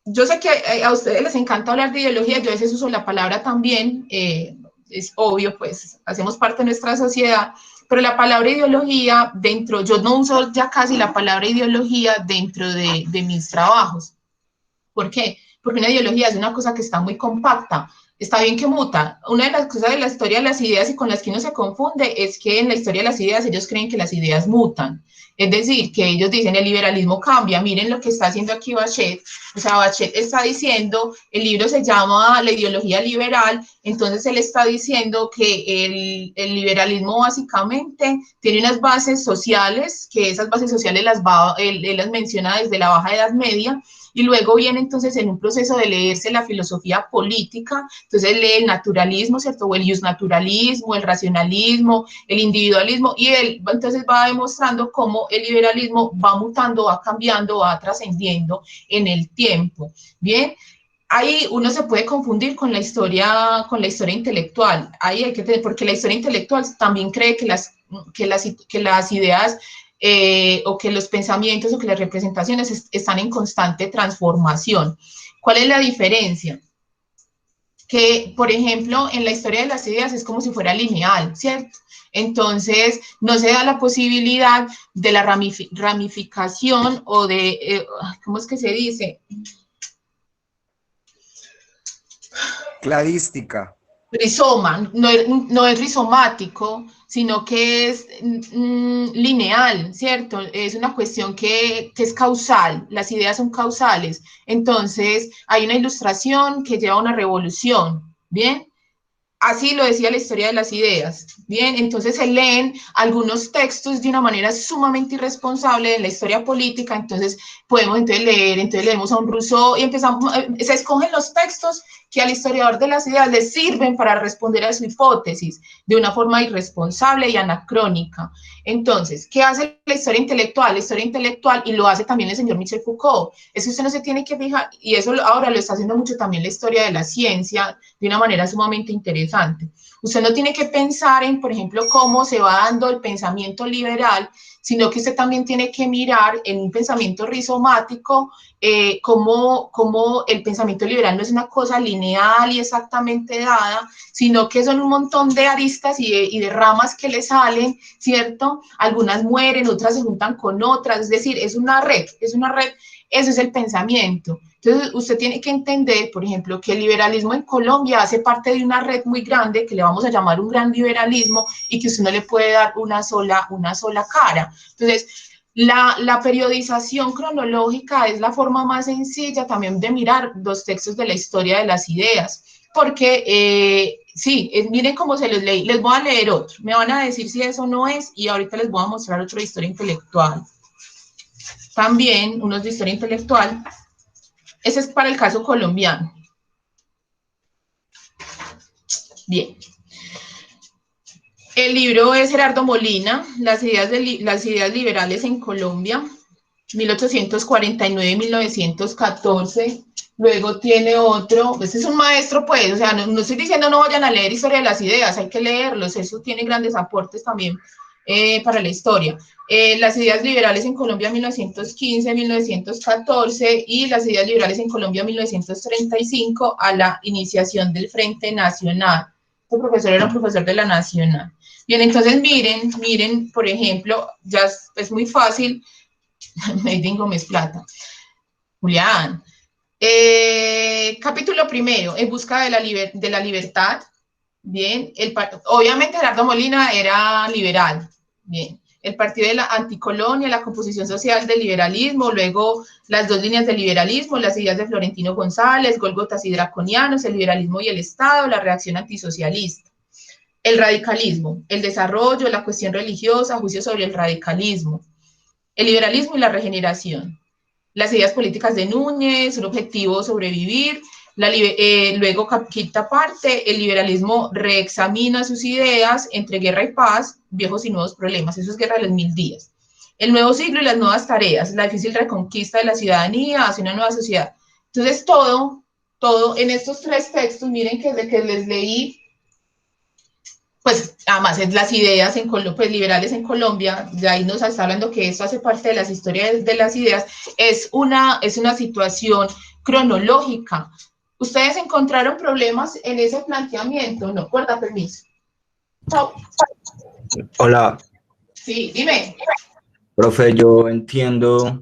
yo sé que a ustedes les encanta hablar de ideología, yo a veces uso la palabra también, es obvio, pues hacemos parte de nuestra sociedad, pero la palabra ideología yo no uso ya casi la palabra ideología dentro de mis trabajos. ¿Por qué? porque una ideología es una cosa que está muy compacta. Está bien que muta. Una de las cosas de la historia de las ideas y con las que uno se confunde es que en la historia de las ideas ellos creen que las ideas mutan. Es decir, que ellos dicen el liberalismo cambia. Miren lo que está haciendo aquí Bachet. O sea, Bachet está diciendo, el libro se llama La ideología liberal, entonces él está diciendo que el liberalismo básicamente tiene unas bases sociales, que esas bases sociales él las menciona desde la Baja Edad Media, y luego viene entonces en un proceso de leerse la filosofía política, entonces lee el naturalismo, ¿cierto? O el justnaturalismo, el racionalismo, el individualismo, y él entonces va demostrando cómo el liberalismo va mutando, va cambiando, va trascendiendo en el tiempo, ¿bien? Ahí uno se puede confundir con la historia intelectual, ahí hay que tener, porque la historia intelectual también cree que las ideas o que los pensamientos o que las representaciones están en constante transformación. ¿Cuál es la diferencia? Que, por ejemplo, en la historia de las ideas es como si fuera lineal, ¿cierto? Entonces, no se da la posibilidad de la ramificación o de, ¿cómo es que se dice? Cladística. Rizoma, no es rizomático, sino que es lineal, ¿cierto? Es una cuestión que es causal, las ideas son causales. Entonces, hay una ilustración que lleva a una revolución, ¿bien? Así lo decía la historia de las ideas. Bien, entonces se leen algunos textos de una manera sumamente irresponsable de la historia política, entonces podemos entonces leemos a un Rousseau y empezamos, se escogen los textos que al historiador de las ideas le sirven para responder a su hipótesis de una forma irresponsable y anacrónica. Entonces, ¿qué hace la historia intelectual? La historia intelectual, y lo hace también el señor Michel Foucault, es que usted no se tiene que fijar, y eso ahora lo está haciendo mucho también la historia de la ciencia, de una manera sumamente interesante. Usted no tiene que pensar en, por ejemplo, cómo se va dando el pensamiento liberal, sino que usted también tiene que mirar en un pensamiento rizomático cómo el pensamiento liberal no es una cosa lineal y exactamente dada, sino que son un montón de aristas y de ramas que le salen, ¿cierto? Algunas mueren, otras se juntan con otras, es decir, es una red, eso es el pensamiento. Entonces, usted tiene que entender, por ejemplo, que el liberalismo en Colombia hace parte de una red muy grande que le vamos a llamar un gran liberalismo y que usted no le puede dar una sola cara. Entonces, la periodización cronológica es la forma más sencilla también de mirar los textos de la historia de las ideas, porque sí, miren cómo se los leí. Les voy a leer otro, me van a decir si eso no es y ahorita les voy a mostrar otro de historia intelectual. También unos de historia intelectual. Ese es para el caso colombiano. Bien. El libro es Gerardo Molina, las ideas liberales en Colombia, 1849-1914. Luego tiene otro, este es un maestro, pues, o sea, no estoy diciendo no vayan a leer historia de las ideas, hay que leerlos, eso tiene grandes aportes también para la historia. Las ideas liberales en Colombia 1915-1914 y las ideas liberales en Colombia 1935 a la iniciación del Frente Nacional. Este profesor era un profesor de la Nacional. Bien, entonces miren, por ejemplo, ya es muy fácil, Made in Gómez Plata. Julián. Capítulo primero, en busca de la libertad. Bien, obviamente Gerardo Molina era liberal. Bien, el partido de la anticolonia, la composición social del liberalismo, luego las dos líneas del liberalismo, las ideas de Florentino González, Gólgotas y Draconianos, el liberalismo y el Estado, la reacción antisocialista. El radicalismo, el desarrollo, la cuestión religiosa, juicio sobre el radicalismo, el liberalismo y la regeneración, las ideas políticas de Núñez, un objetivo sobrevivir, luego quinta parte, el liberalismo reexamina sus ideas entre guerra y paz, viejos y nuevos problemas, eso es Guerra de los 1000 días, el nuevo siglo y las nuevas tareas, la difícil reconquista de la ciudadanía hacia una nueva sociedad. Entonces todo en estos tres textos, miren que desde que les leí, pues además es las ideas pues, liberales en Colombia, de ahí nos está hablando que esto hace parte de las historias de las ideas, es una situación cronológica. ¿Ustedes encontraron problemas en ese planteamiento? No, guarda permiso. Chao. Hola. Sí, dime. Profe, yo entiendo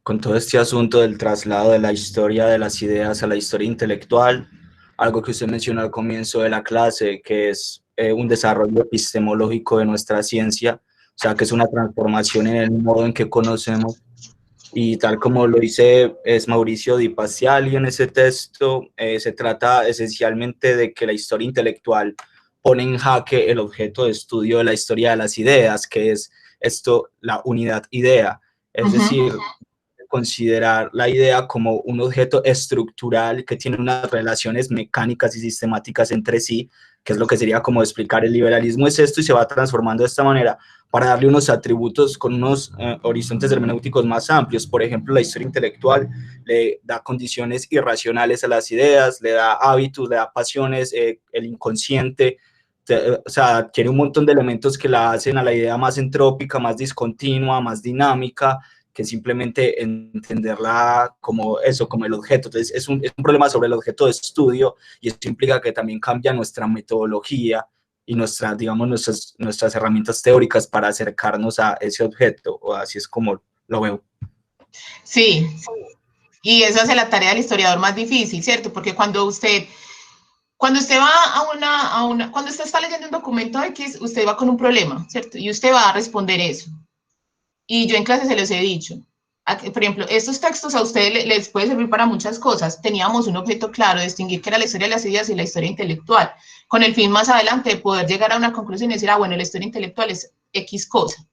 con todo este asunto del traslado de la historia de las ideas a la historia intelectual, algo que usted mencionó al comienzo de la clase, que es un desarrollo epistemológico de nuestra ciencia, o sea, que es una transformación en el modo en que conocemos. Y tal como lo dice es Mauricio Di Pasquale en ese texto, se trata esencialmente de que la historia intelectual pone en jaque el objeto de estudio de la historia de las ideas, que es esto, la unidad idea. Es decir, considerar la idea como un objeto estructural que tiene unas relaciones mecánicas y sistemáticas entre sí, que es lo que sería como explicar el liberalismo es esto y se va transformando de esta manera para darle unos atributos con unos horizontes hermenéuticos más amplios. Por ejemplo, la historia intelectual le da condiciones irracionales a las ideas, le da hábitos, le da pasiones, el inconsciente, o sea, tiene un montón de elementos que la hacen a la idea más entrópica, más discontinua, más dinámica, que simplemente entenderla como eso, como el objeto. Entonces, es un problema sobre el objeto de estudio y eso implica que también cambia nuestra metodología y digamos, nuestras herramientas teóricas para acercarnos a ese objeto, o así es como lo veo. Sí, y esa es la tarea del historiador más difícil, ¿cierto? Porque cuando usted va cuando usted está leyendo un documento X, usted va con un problema, ¿cierto? Y usted va a responder eso. Y yo en clase se los he dicho. Por ejemplo, estos textos a ustedes les puede servir para muchas cosas. Teníamos un objeto claro, distinguir qué era la historia de las ideas y la historia intelectual, con el fin más adelante de poder llegar a una conclusión y decir, bueno, la historia intelectual es X cosa,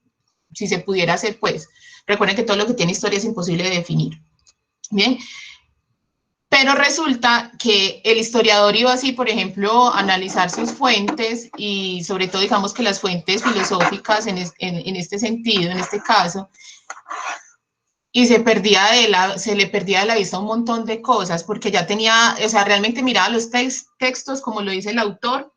si se pudiera hacer, pues. Recuerden que todo lo que tiene historia es imposible de definir. Bien, pero resulta que el historiador iba así, por ejemplo, a analizar sus fuentes y sobre todo, digamos que las fuentes filosóficas en este sentido, en este caso, y se le perdía de la vista un montón de cosas, porque ya tenía, o sea, realmente miraba los textos, como lo dice el autor,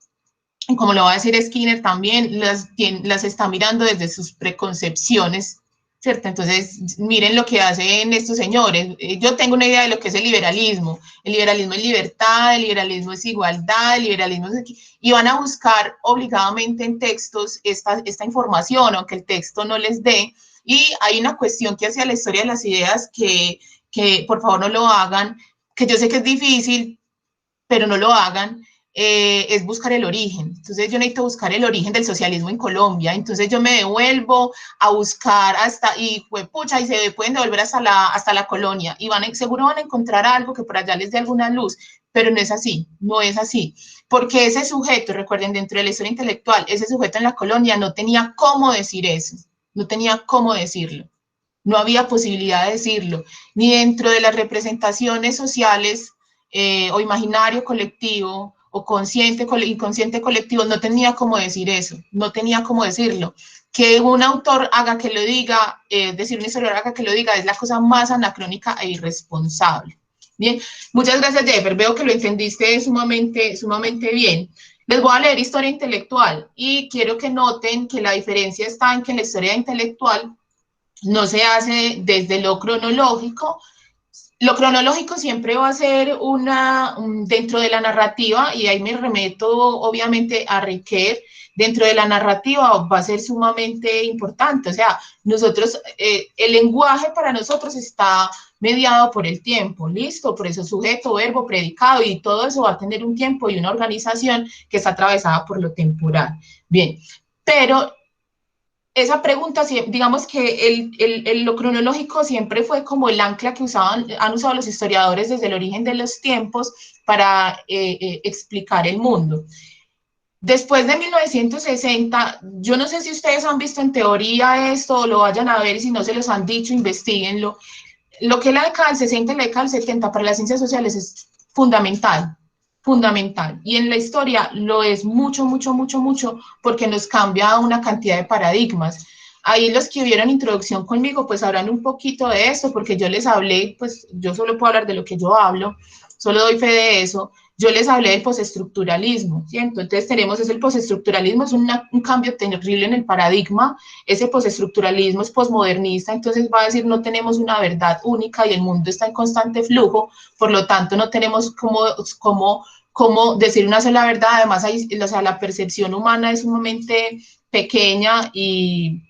como lo va a decir Skinner también, las está mirando desde sus preconcepciones, ¿cierto? Entonces, miren lo que hacen estos señores. Yo tengo una idea de lo que es el liberalismo. El liberalismo es libertad, el liberalismo es igualdad, el liberalismo es... Y van a buscar obligadamente en textos esta información, aunque el texto no les dé. Y hay una cuestión que hacia la historia de las ideas que por favor no lo hagan, que yo sé que es difícil, pero no lo hagan, es buscar el origen. Entonces yo necesito buscar el origen del socialismo en Colombia. Entonces yo me devuelvo a buscar y se pueden devolver hasta la colonia y seguro van a encontrar algo que por allá les dé alguna luz, pero no es así, no es así. Porque ese sujeto, recuerden, dentro de la historia intelectual, ese sujeto en la colonia no tenía cómo decir eso, no tenía cómo decirlo. No había posibilidad de decirlo, ni dentro de las representaciones sociales o imaginario colectivo o inconsciente colectivo, no tenía cómo decir eso, no tenía cómo decirlo. Que un autor haga que lo diga, decir un historiador haga que lo diga, es la cosa más anacrónica e irresponsable. Bien, muchas gracias, Jeffer. Veo que lo entendiste sumamente bien. Les voy a leer historia intelectual y quiero que noten que la diferencia está en que en la historia intelectual no se hace desde lo cronológico. Lo cronológico siempre va a ser dentro de la narrativa, y ahí me remeto obviamente a Riquet, dentro de la narrativa va a ser sumamente importante. O sea, el lenguaje para nosotros está mediado por el tiempo, ¿listo? Por eso sujeto, verbo, predicado, y todo eso va a tener un tiempo y una organización que está atravesada por lo temporal. Bien, pero esa pregunta, digamos que lo cronológico siempre fue como el ancla que han usado los historiadores desde el origen de los tiempos para explicar el mundo. Después de 1960, yo no sé si ustedes han visto en teoría esto o lo vayan a ver, y si no se los han dicho, investiguenlo. Lo que es la década del 60 y la década del 70 para las ciencias sociales es fundamental. Y en la historia lo es mucho, porque nos cambia una cantidad de paradigmas. Ahí los que vieron introducción conmigo, pues sabrán un poquito de esto, porque yo les hablé, pues yo solo puedo hablar de lo que yo hablo, solo doy fe de eso. Yo les hablé del postestructuralismo, ¿cierto? Entonces tenemos el postestructuralismo, es un cambio terrible en el paradigma. Ese postestructuralismo es posmodernista, entonces va a decir no tenemos una verdad única y el mundo está en constante flujo, por lo tanto no tenemos cómo decir una sola verdad. Además, la percepción humana es sumamente pequeña y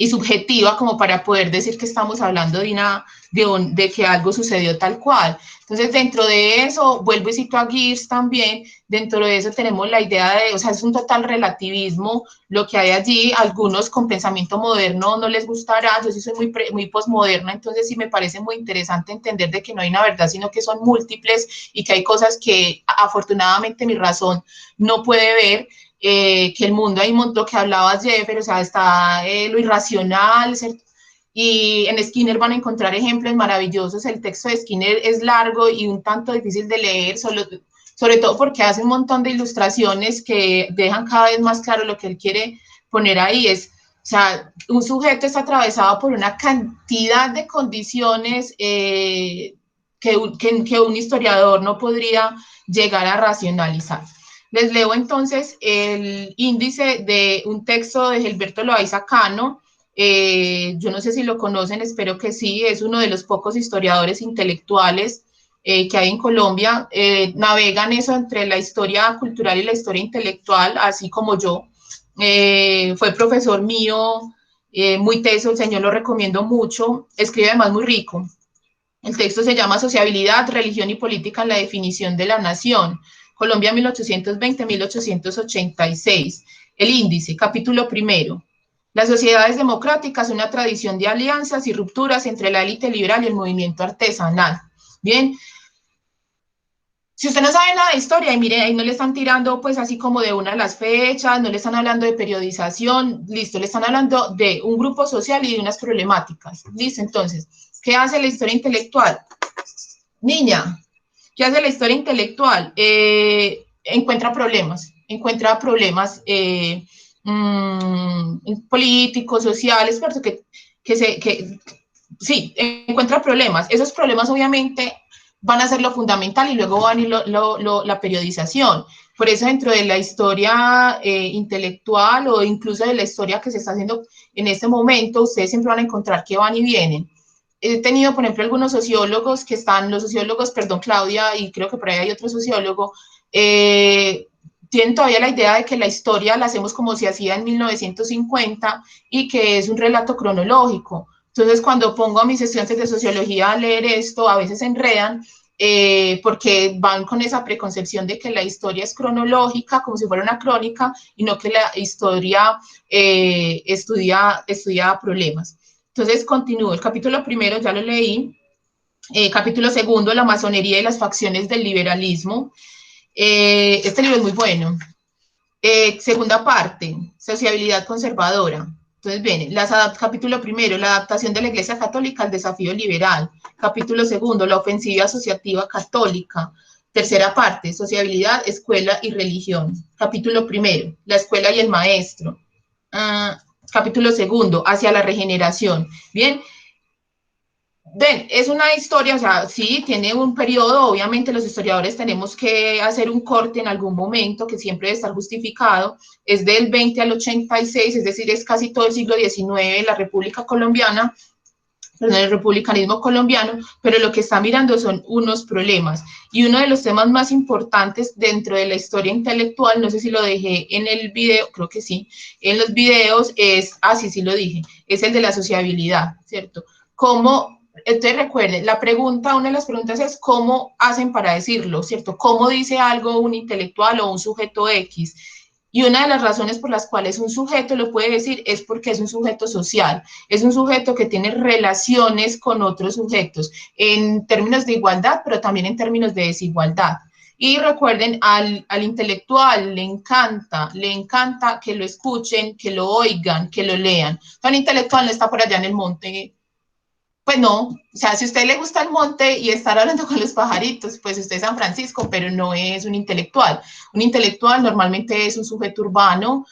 y subjetiva como para poder decir que estamos hablando de que algo sucedió tal cual. Entonces, dentro de eso, vuelvo y cito a Geertz también, dentro de eso tenemos la idea de, o sea, es un total relativismo lo que hay allí, algunos con pensamiento moderno no les gustará, yo sí soy muy posmoderna, entonces sí me parece muy interesante entender de que no hay una verdad, sino que son múltiples y que hay cosas que afortunadamente mi razón no puede ver, que el mundo, hay un montón que hablaba Jeffer, o sea, está lo irracional, ¿cierto? Y en Skinner van a encontrar ejemplos maravillosos, el texto de Skinner es largo y un tanto difícil de leer, sobre todo porque hace un montón de ilustraciones que dejan cada vez más claro lo que él quiere poner ahí, o sea, un sujeto está atravesado por una cantidad de condiciones que un historiador no podría llegar a racionalizar. Les leo entonces el índice de un texto de Gilberto Loaiza Cano. Yo no sé si lo conocen, espero que sí, es uno de los pocos historiadores intelectuales que hay en Colombia. Navegan eso entre la historia cultural y la historia intelectual, así como yo. Fue profesor mío, muy teso, el señor lo recomiendo mucho, escribe además muy rico. El texto se llama Sociabilidad, Religión y Política en la definición de la nación. Colombia 1820-1886. El índice, capítulo primero. Las sociedades democráticas, una tradición de alianzas y rupturas entre la élite liberal y el movimiento artesanal. Bien. Si usted no sabe nada de historia, y mire, ahí no le están tirando pues así como de una las fechas, no le están hablando de periodización, listo, le están hablando de un grupo social y de unas problemáticas. Listo, entonces, ¿qué hace la historia intelectual? Niña, ¿qué hace la historia intelectual? Encuentra problemas políticos, sociales, pero sí, encuentra problemas. Esos problemas obviamente van a ser lo fundamental y luego van a ir la periodización. Por eso dentro de la historia intelectual o incluso de la historia que se está haciendo en este momento, ustedes siempre van a encontrar que van y vienen. He tenido, por ejemplo, algunos sociólogos que están, Claudia, y creo que por ahí hay otro sociólogo, tienen todavía la idea de que la historia la hacemos como se hacía en 1950 y que es un relato cronológico. Entonces, cuando pongo a mis estudiantes de sociología a leer esto, a veces se enredan porque van con esa preconcepción de que la historia es cronológica, como si fuera una crónica, y no que la historia estudia problemas. Entonces, continúo. El capítulo primero ya lo leí. Capítulo segundo, la masonería y las facciones del liberalismo. Este libro es muy bueno. Segunda parte, sociabilidad conservadora. Entonces viene, capítulo primero, la adaptación de la Iglesia Católica al desafío liberal. Capítulo segundo, la ofensiva asociativa católica. Tercera parte, sociabilidad, escuela y religión. Capítulo primero, la escuela y el maestro. Capítulo segundo, hacia la regeneración. Bien, ven, es una historia, o sea, sí, tiene un periodo, obviamente los historiadores tenemos que hacer un corte en algún momento, que siempre debe estar justificado, es del 20 al 86, es decir, es casi todo el siglo XIX, la República Colombiana, el republicanismo colombiano, pero lo que está mirando son unos problemas. Y uno de los temas más importantes dentro de la historia intelectual, no sé si lo dejé en el video, creo que sí, en los videos es, sí lo dije, es el de la sociabilidad, ¿cierto? Entonces recuerden, una de las preguntas es cómo hacen para decirlo, ¿cierto? ¿Cómo dice algo un intelectual o un sujeto X? Y una de las razones por las cuales un sujeto lo puede decir es porque es un sujeto social, es un sujeto que tiene relaciones con otros sujetos en términos de igualdad, pero también en términos de desigualdad. Y recuerden, al intelectual le encanta que lo escuchen, que lo oigan, que lo lean. El intelectual no está por allá en el monte. Pues no, o sea, si a usted le gusta el monte y estar hablando con los pajaritos, pues usted es San Francisco, pero no es un intelectual. Un intelectual normalmente es un sujeto urbano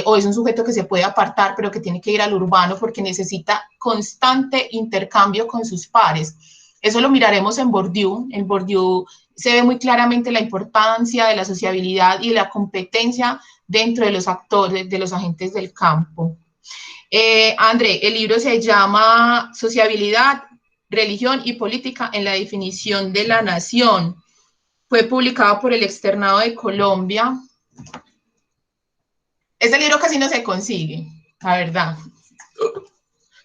o es un sujeto que se puede apartar, pero que tiene que ir al urbano porque necesita constante intercambio con sus pares. Eso lo miraremos en Bourdieu. En Bourdieu se ve muy claramente la importancia de la sociabilidad y la competencia dentro de los actores, de los agentes del campo. André, el libro se llama Sociabilidad, Religión y Política en la definición de la nación. Fue publicado por el Externado de Colombia. Este libro casi no se consigue, la verdad.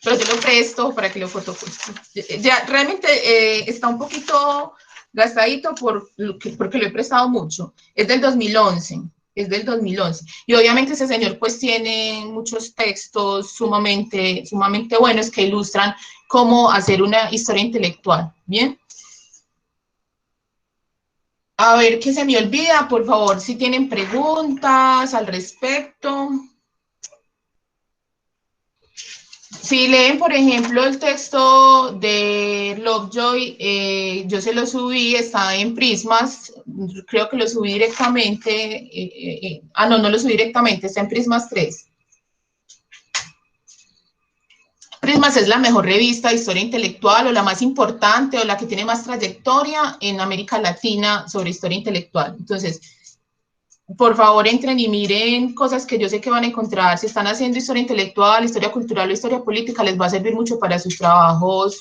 pero yo lo presto para que lo fotocopie. Ya realmente está un poquito gastadito porque lo he prestado mucho. Es del 2011. Es del 2011. Y obviamente ese señor pues tiene muchos textos sumamente buenos que ilustran cómo hacer una historia intelectual. Bien. A ver, ¿qué se me olvida? Por favor, si tienen preguntas al respecto. Si leen, por ejemplo, el texto de Lovejoy, yo se lo subí, está en Prismas, creo que lo subí directamente, no lo subí directamente, está en Prismas 3. Prismas es la mejor revista de historia intelectual o la más importante o la que tiene más trayectoria en América Latina sobre historia intelectual. Entonces, por favor, entren y miren cosas que yo sé que van a encontrar. Si están haciendo historia intelectual, historia cultural o historia política, les va a servir mucho para sus trabajos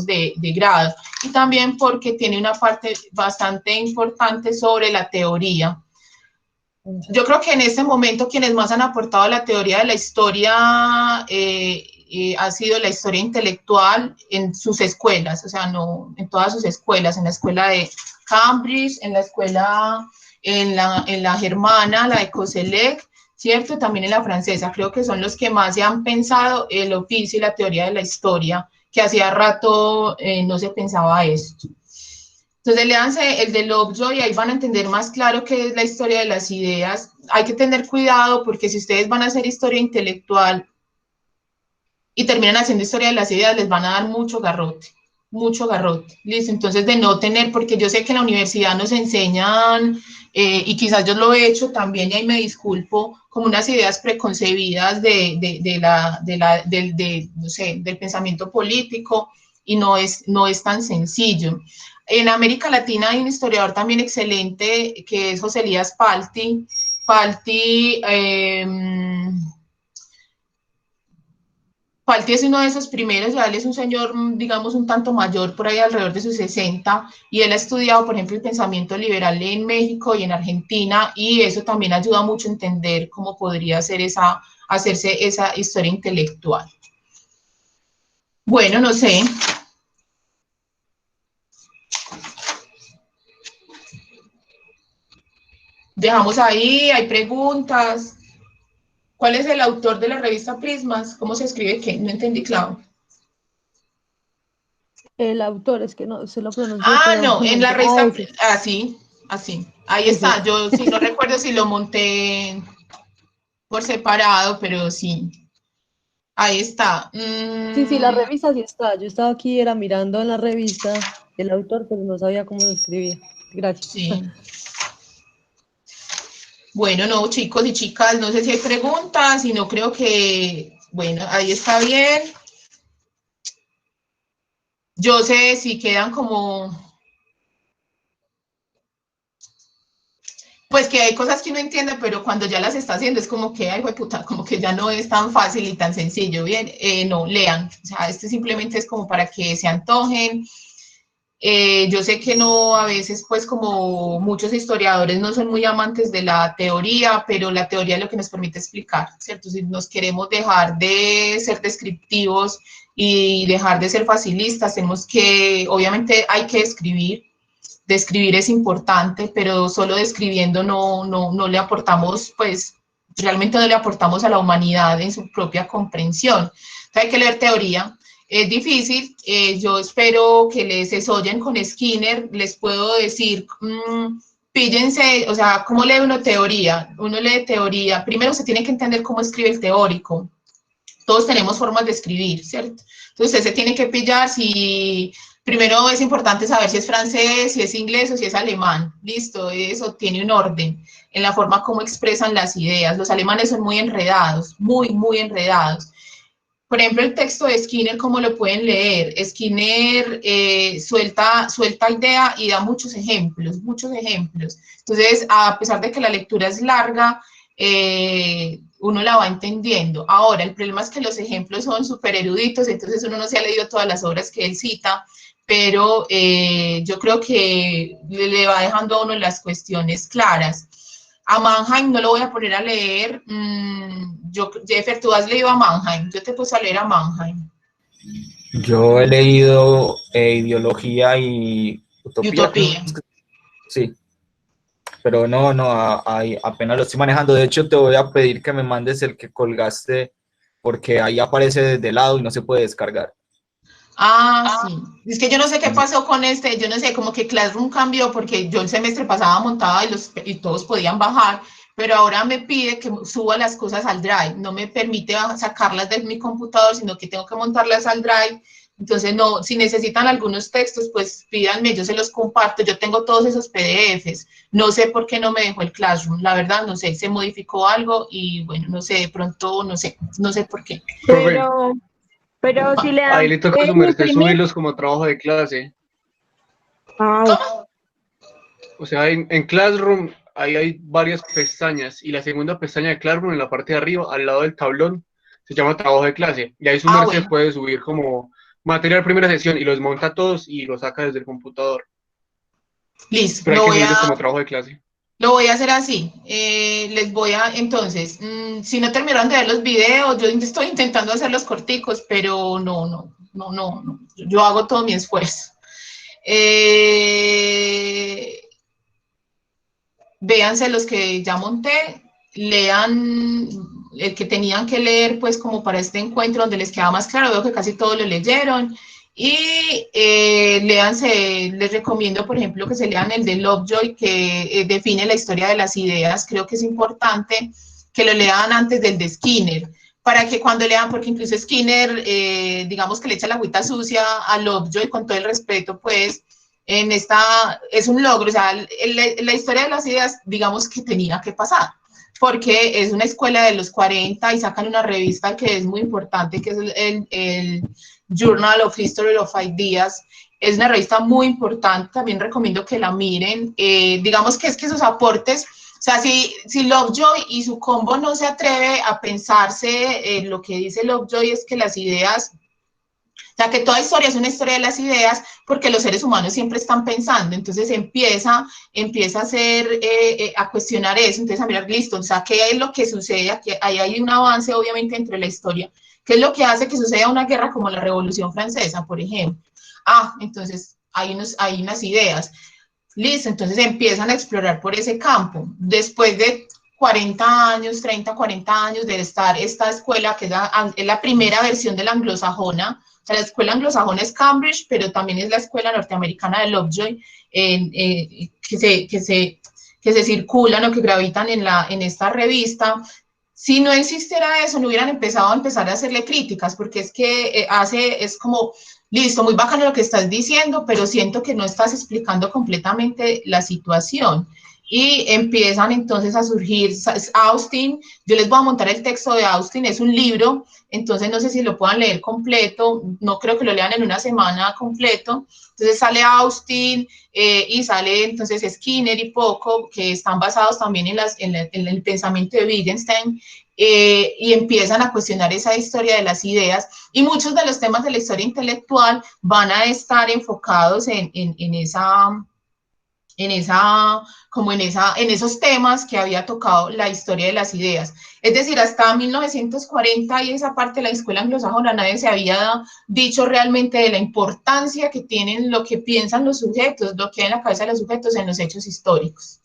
de grado. Y también porque tiene una parte bastante importante sobre la teoría. Yo creo que en este momento quienes más han aportado a la teoría de la historia ha sido la historia intelectual en sus escuelas, o sea, no en todas sus escuelas, en la escuela de Cambridge, en la escuela, en la germana, la de Coselec, ¿cierto? También en la francesa, creo que son los que más se han pensado el oficio y la teoría de la historia, que hacía rato no se pensaba esto. Entonces, léanse el de Lovejoy, ahí van a entender más claro qué es la historia de las ideas. Hay que tener cuidado porque si ustedes van a hacer historia intelectual y terminan haciendo historia de las ideas, les van a dar mucho garrote, ¿listo? Entonces, de no tener, porque yo sé que en la universidad nos enseñan, y quizás yo lo he hecho también, y ahí me disculpo, como unas ideas preconcebidas no sé, del pensamiento político, y no es tan sencillo. En América Latina hay un historiador también excelente, que es José Elías Palti. Palti es uno de esos primeros, ya él es un señor, digamos, un tanto mayor, por ahí alrededor de sus 60, y él ha estudiado, por ejemplo, el pensamiento liberal en México y en Argentina, y eso también ayuda mucho a entender cómo podría hacerse esa historia intelectual. Bueno, no sé. Dejamos ahí, hay preguntas. ¿Cuál es el autor de la revista Prismas? ¿Cómo se escribe qué? No entendí, claro. El autor, es que no se lo pronuncio, Ah, pero no, en la no. revista, Ese. así. Ahí Ese. está. Yo sí no recuerdo si lo monté por separado, pero sí. Ahí está. Sí, la revista sí está. Yo estaba aquí, era mirando en la revista el autor, pero no sabía cómo se escribía. Gracias. Sí. Bueno, no, chicos y chicas, no sé si hay preguntas y no creo que, bueno, ahí está bien. Yo sé si quedan como, pues que hay cosas que uno entiende, pero cuando ya las está haciendo es como que, ay, puta, como que ya no es tan fácil y tan sencillo. Bien, no, lean. O sea, simplemente es como para que se antojen. Yo sé que no, a veces pues como muchos historiadores no son muy amantes de la teoría, pero la teoría es lo que nos permite explicar, ¿cierto? Si nos queremos dejar de ser descriptivos y dejar de ser facilistas, tenemos que, obviamente hay que describir es importante, pero solo describiendo no le aportamos, pues realmente no le aportamos a la humanidad en su propia comprensión. Entonces hay que leer teoría. Es difícil, yo espero que les desoyen con Skinner, les puedo decir, píllense, o sea, ¿cómo lee uno teoría? Uno lee teoría, primero se tiene que entender cómo escribe el teórico, todos tenemos formas de escribir, ¿cierto? Entonces usted se tiene que pillar si, primero es importante saber si es francés, si es inglés o si es alemán, listo, eso tiene un orden en la forma como expresan las ideas, los alemanes son muy enredados, muy enredados. Por ejemplo, el texto de Skinner, ¿cómo lo pueden leer? Skinner suelta idea y da muchos ejemplos. Entonces, a pesar de que la lectura es larga, uno la va entendiendo. Ahora, el problema es que los ejemplos son súper eruditos, entonces uno no se ha leído todas las obras que él cita, pero yo creo que le va dejando a uno las cuestiones claras. A Mannheim no lo voy a poner a leer. Jeffer, tú has leído a Mannheim. Yo te puse a leer a Mannheim. Yo he leído Ideología y Utopía. Utopía. Sí, pero no, ahí apenas lo estoy manejando. De hecho, te voy a pedir que me mandes el que colgaste, porque ahí aparece desde lado y no se puede descargar. Ah, sí. Es que yo no sé qué pasó con yo no sé, como que Classroom cambió porque yo el semestre pasado montaba y todos podían bajar, pero ahora me pide que suba las cosas al Drive, no me permite sacarlas de mi computador, sino que tengo que montarlas al Drive. Entonces, no, si necesitan algunos textos, pues pídanme, yo se los comparto, yo tengo todos esos PDFs. No sé por qué no me dejó el Classroom, la verdad, no sé, se modificó algo y bueno, no sé, de pronto, no sé por qué. Pero si le Ahí dan le toca a su merced imprimir. subirlos como trabajo de clase. ¿Cómo? O sea, en Classroom ahí hay varias pestañas y la segunda pestaña de Classroom en la parte de arriba, al lado del tablón, se llama trabajo de clase. Y ahí su merced Bueno. puede subir como material primera sesión y los monta todos y los saca desde el computador. Listo, Pero hay que subirlos como trabajo de clase. lo voy a hacer así. Les voy a, entonces, si no terminaron de ver los videos, yo estoy intentando hacer los corticos, pero no. Yo hago todo mi esfuerzo. Véanse los que ya monté, lean el que tenían que leer, pues como para este encuentro donde les queda más claro, veo que casi todos lo leyeron, y léanse, les recomiendo, por ejemplo, que se lean el de Lovejoy, que define la historia de las ideas, creo que es importante que lo lean antes del de Skinner, para que cuando lean, porque incluso Skinner, digamos que le echa la agüita sucia a Lovejoy, con todo el respeto, pues, es un logro, o sea, la historia de las ideas, digamos que tenía que pasar, porque es una escuela de los 40 y sacan una revista que es muy importante, que es el Journal of History of Ideas. Es una revista muy importante, también recomiendo que la miren. Digamos que es que sus aportes, o sea, si Lovejoy y su combo no se atreve a pensarse, lo que dice Lovejoy es que las ideas, o sea, que toda historia es una historia de las ideas porque los seres humanos siempre están pensando, entonces empieza a hacer, a cuestionar eso, entonces a mirar, listo, o sea, ¿qué es lo que sucede? Aquí hay un avance obviamente entre la historia. ¿Qué es lo que hace que suceda una guerra como la Revolución Francesa, por ejemplo? Entonces hay unas ideas. Listo, entonces empiezan a explorar por ese campo. Después de 40 años, 30, 40 años de estar esta escuela, que es la primera versión de la anglosajona. O sea, la escuela anglosajona es Cambridge, pero también es la escuela norteamericana de Lovejoy, que se circulan o que gravitan en esta revista. Si no existiera eso, no hubieran empezado a hacerle críticas, porque es que es como, listo, muy bacano lo que estás diciendo, pero siento que no estás explicando completamente la situación. Y empiezan entonces a surgir Austin. Yo les voy a montar el texto de Austin, es un libro, entonces no sé si lo puedan leer completo, no creo que lo lean en una semana completo. Entonces sale Austin y sale entonces Skinner y Poco, que están basados también en el pensamiento de Wittgenstein, y empiezan a cuestionar esa historia de las ideas, y muchos de los temas de la historia intelectual van a estar enfocados en esos temas que había tocado la historia de las ideas. Es decir, hasta 1940 y esa parte de la escuela anglosajona nadie se había dicho realmente de la importancia que tienen lo que piensan los sujetos, lo que hay en la cabeza de los sujetos en los hechos históricos.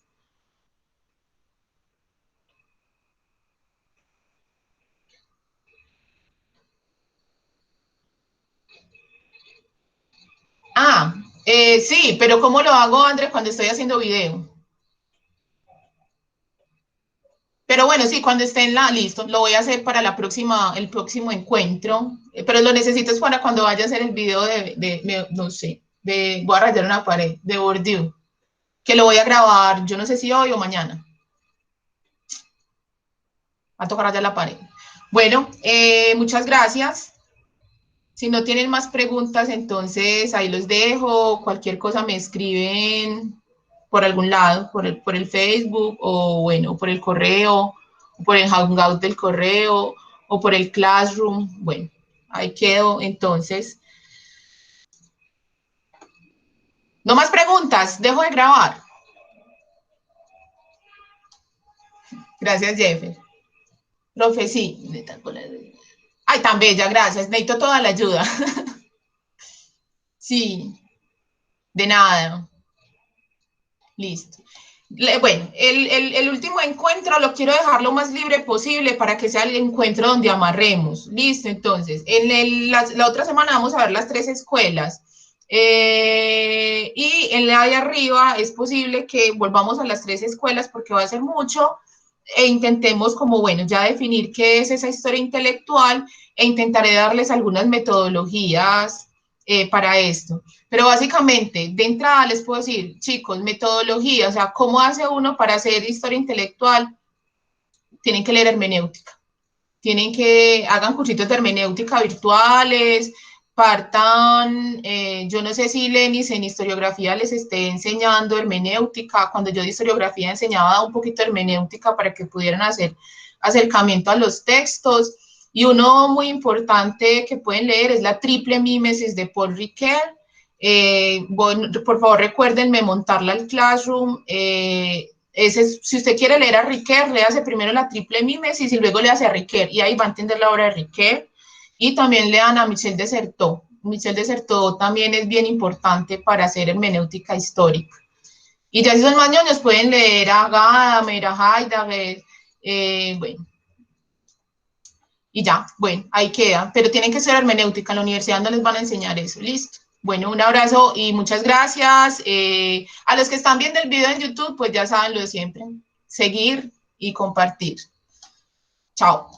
Sí, pero ¿cómo lo hago, André, cuando estoy haciendo video? Pero bueno, sí, cuando esté listo, lo voy a hacer para el próximo encuentro, pero lo necesito es para cuando vaya a hacer el video no sé, voy a rayar una pared, de Bourdieu, que lo voy a grabar, yo no sé si hoy o mañana. Va a tocar rayar la pared. Bueno, muchas gracias. Si no tienen más preguntas, entonces ahí los dejo. Cualquier cosa me escriben por algún lado, por el Facebook, o bueno, por el correo, o por el Hangout del correo, o por el Classroom. Bueno, ahí quedo. Entonces, no más preguntas, dejo de grabar. Gracias, Jeffer. Profe, sí. Ay, tan bella, gracias. Necesito toda la ayuda. Sí, de nada. Listo. Bueno, el último encuentro lo quiero dejar lo más libre posible para que sea el encuentro donde amarremos. Listo, entonces, la otra semana vamos a ver las 3 escuelas. Y en la de arriba es posible que volvamos a las 3 escuelas porque va a ser mucho e intentemos como, bueno, ya definir qué es esa historia intelectual e intentaré darles algunas metodologías para esto. Pero básicamente, de entrada les puedo decir, chicos, metodología, o sea, ¿cómo hace uno para hacer historia intelectual? Tienen que leer hermenéutica. Hagan cursitos de hermenéutica virtuales, partan, yo no sé si Lenis en historiografía les esté enseñando hermenéutica. Cuando yo de historiografía enseñaba un poquito de hermenéutica para que pudieran hacer acercamiento a los textos. Y uno muy importante que pueden leer es la triple mímesis de Paul Ricoeur. Por favor, recuérdenme montarla al Classroom. Si usted quiere leer a Ricoeur, léase primero la triple mímesis y luego léase a Ricoeur, y ahí va a entender la obra de Ricoeur. Y también lean a Michel de Certeau. Michel de Certeau también es bien importante para hacer hermenéutica histórica. Y ya si son más ñoños, pueden leer a Gadamer, a Heidegger, bueno. Y ya, bueno, ahí queda. Pero tienen que ser hermenéutica, en la universidad no les van a enseñar eso, listo. Bueno, un abrazo y muchas gracias. A los que están viendo el video en YouTube, pues ya saben lo de siempre. Seguir y compartir. Chao.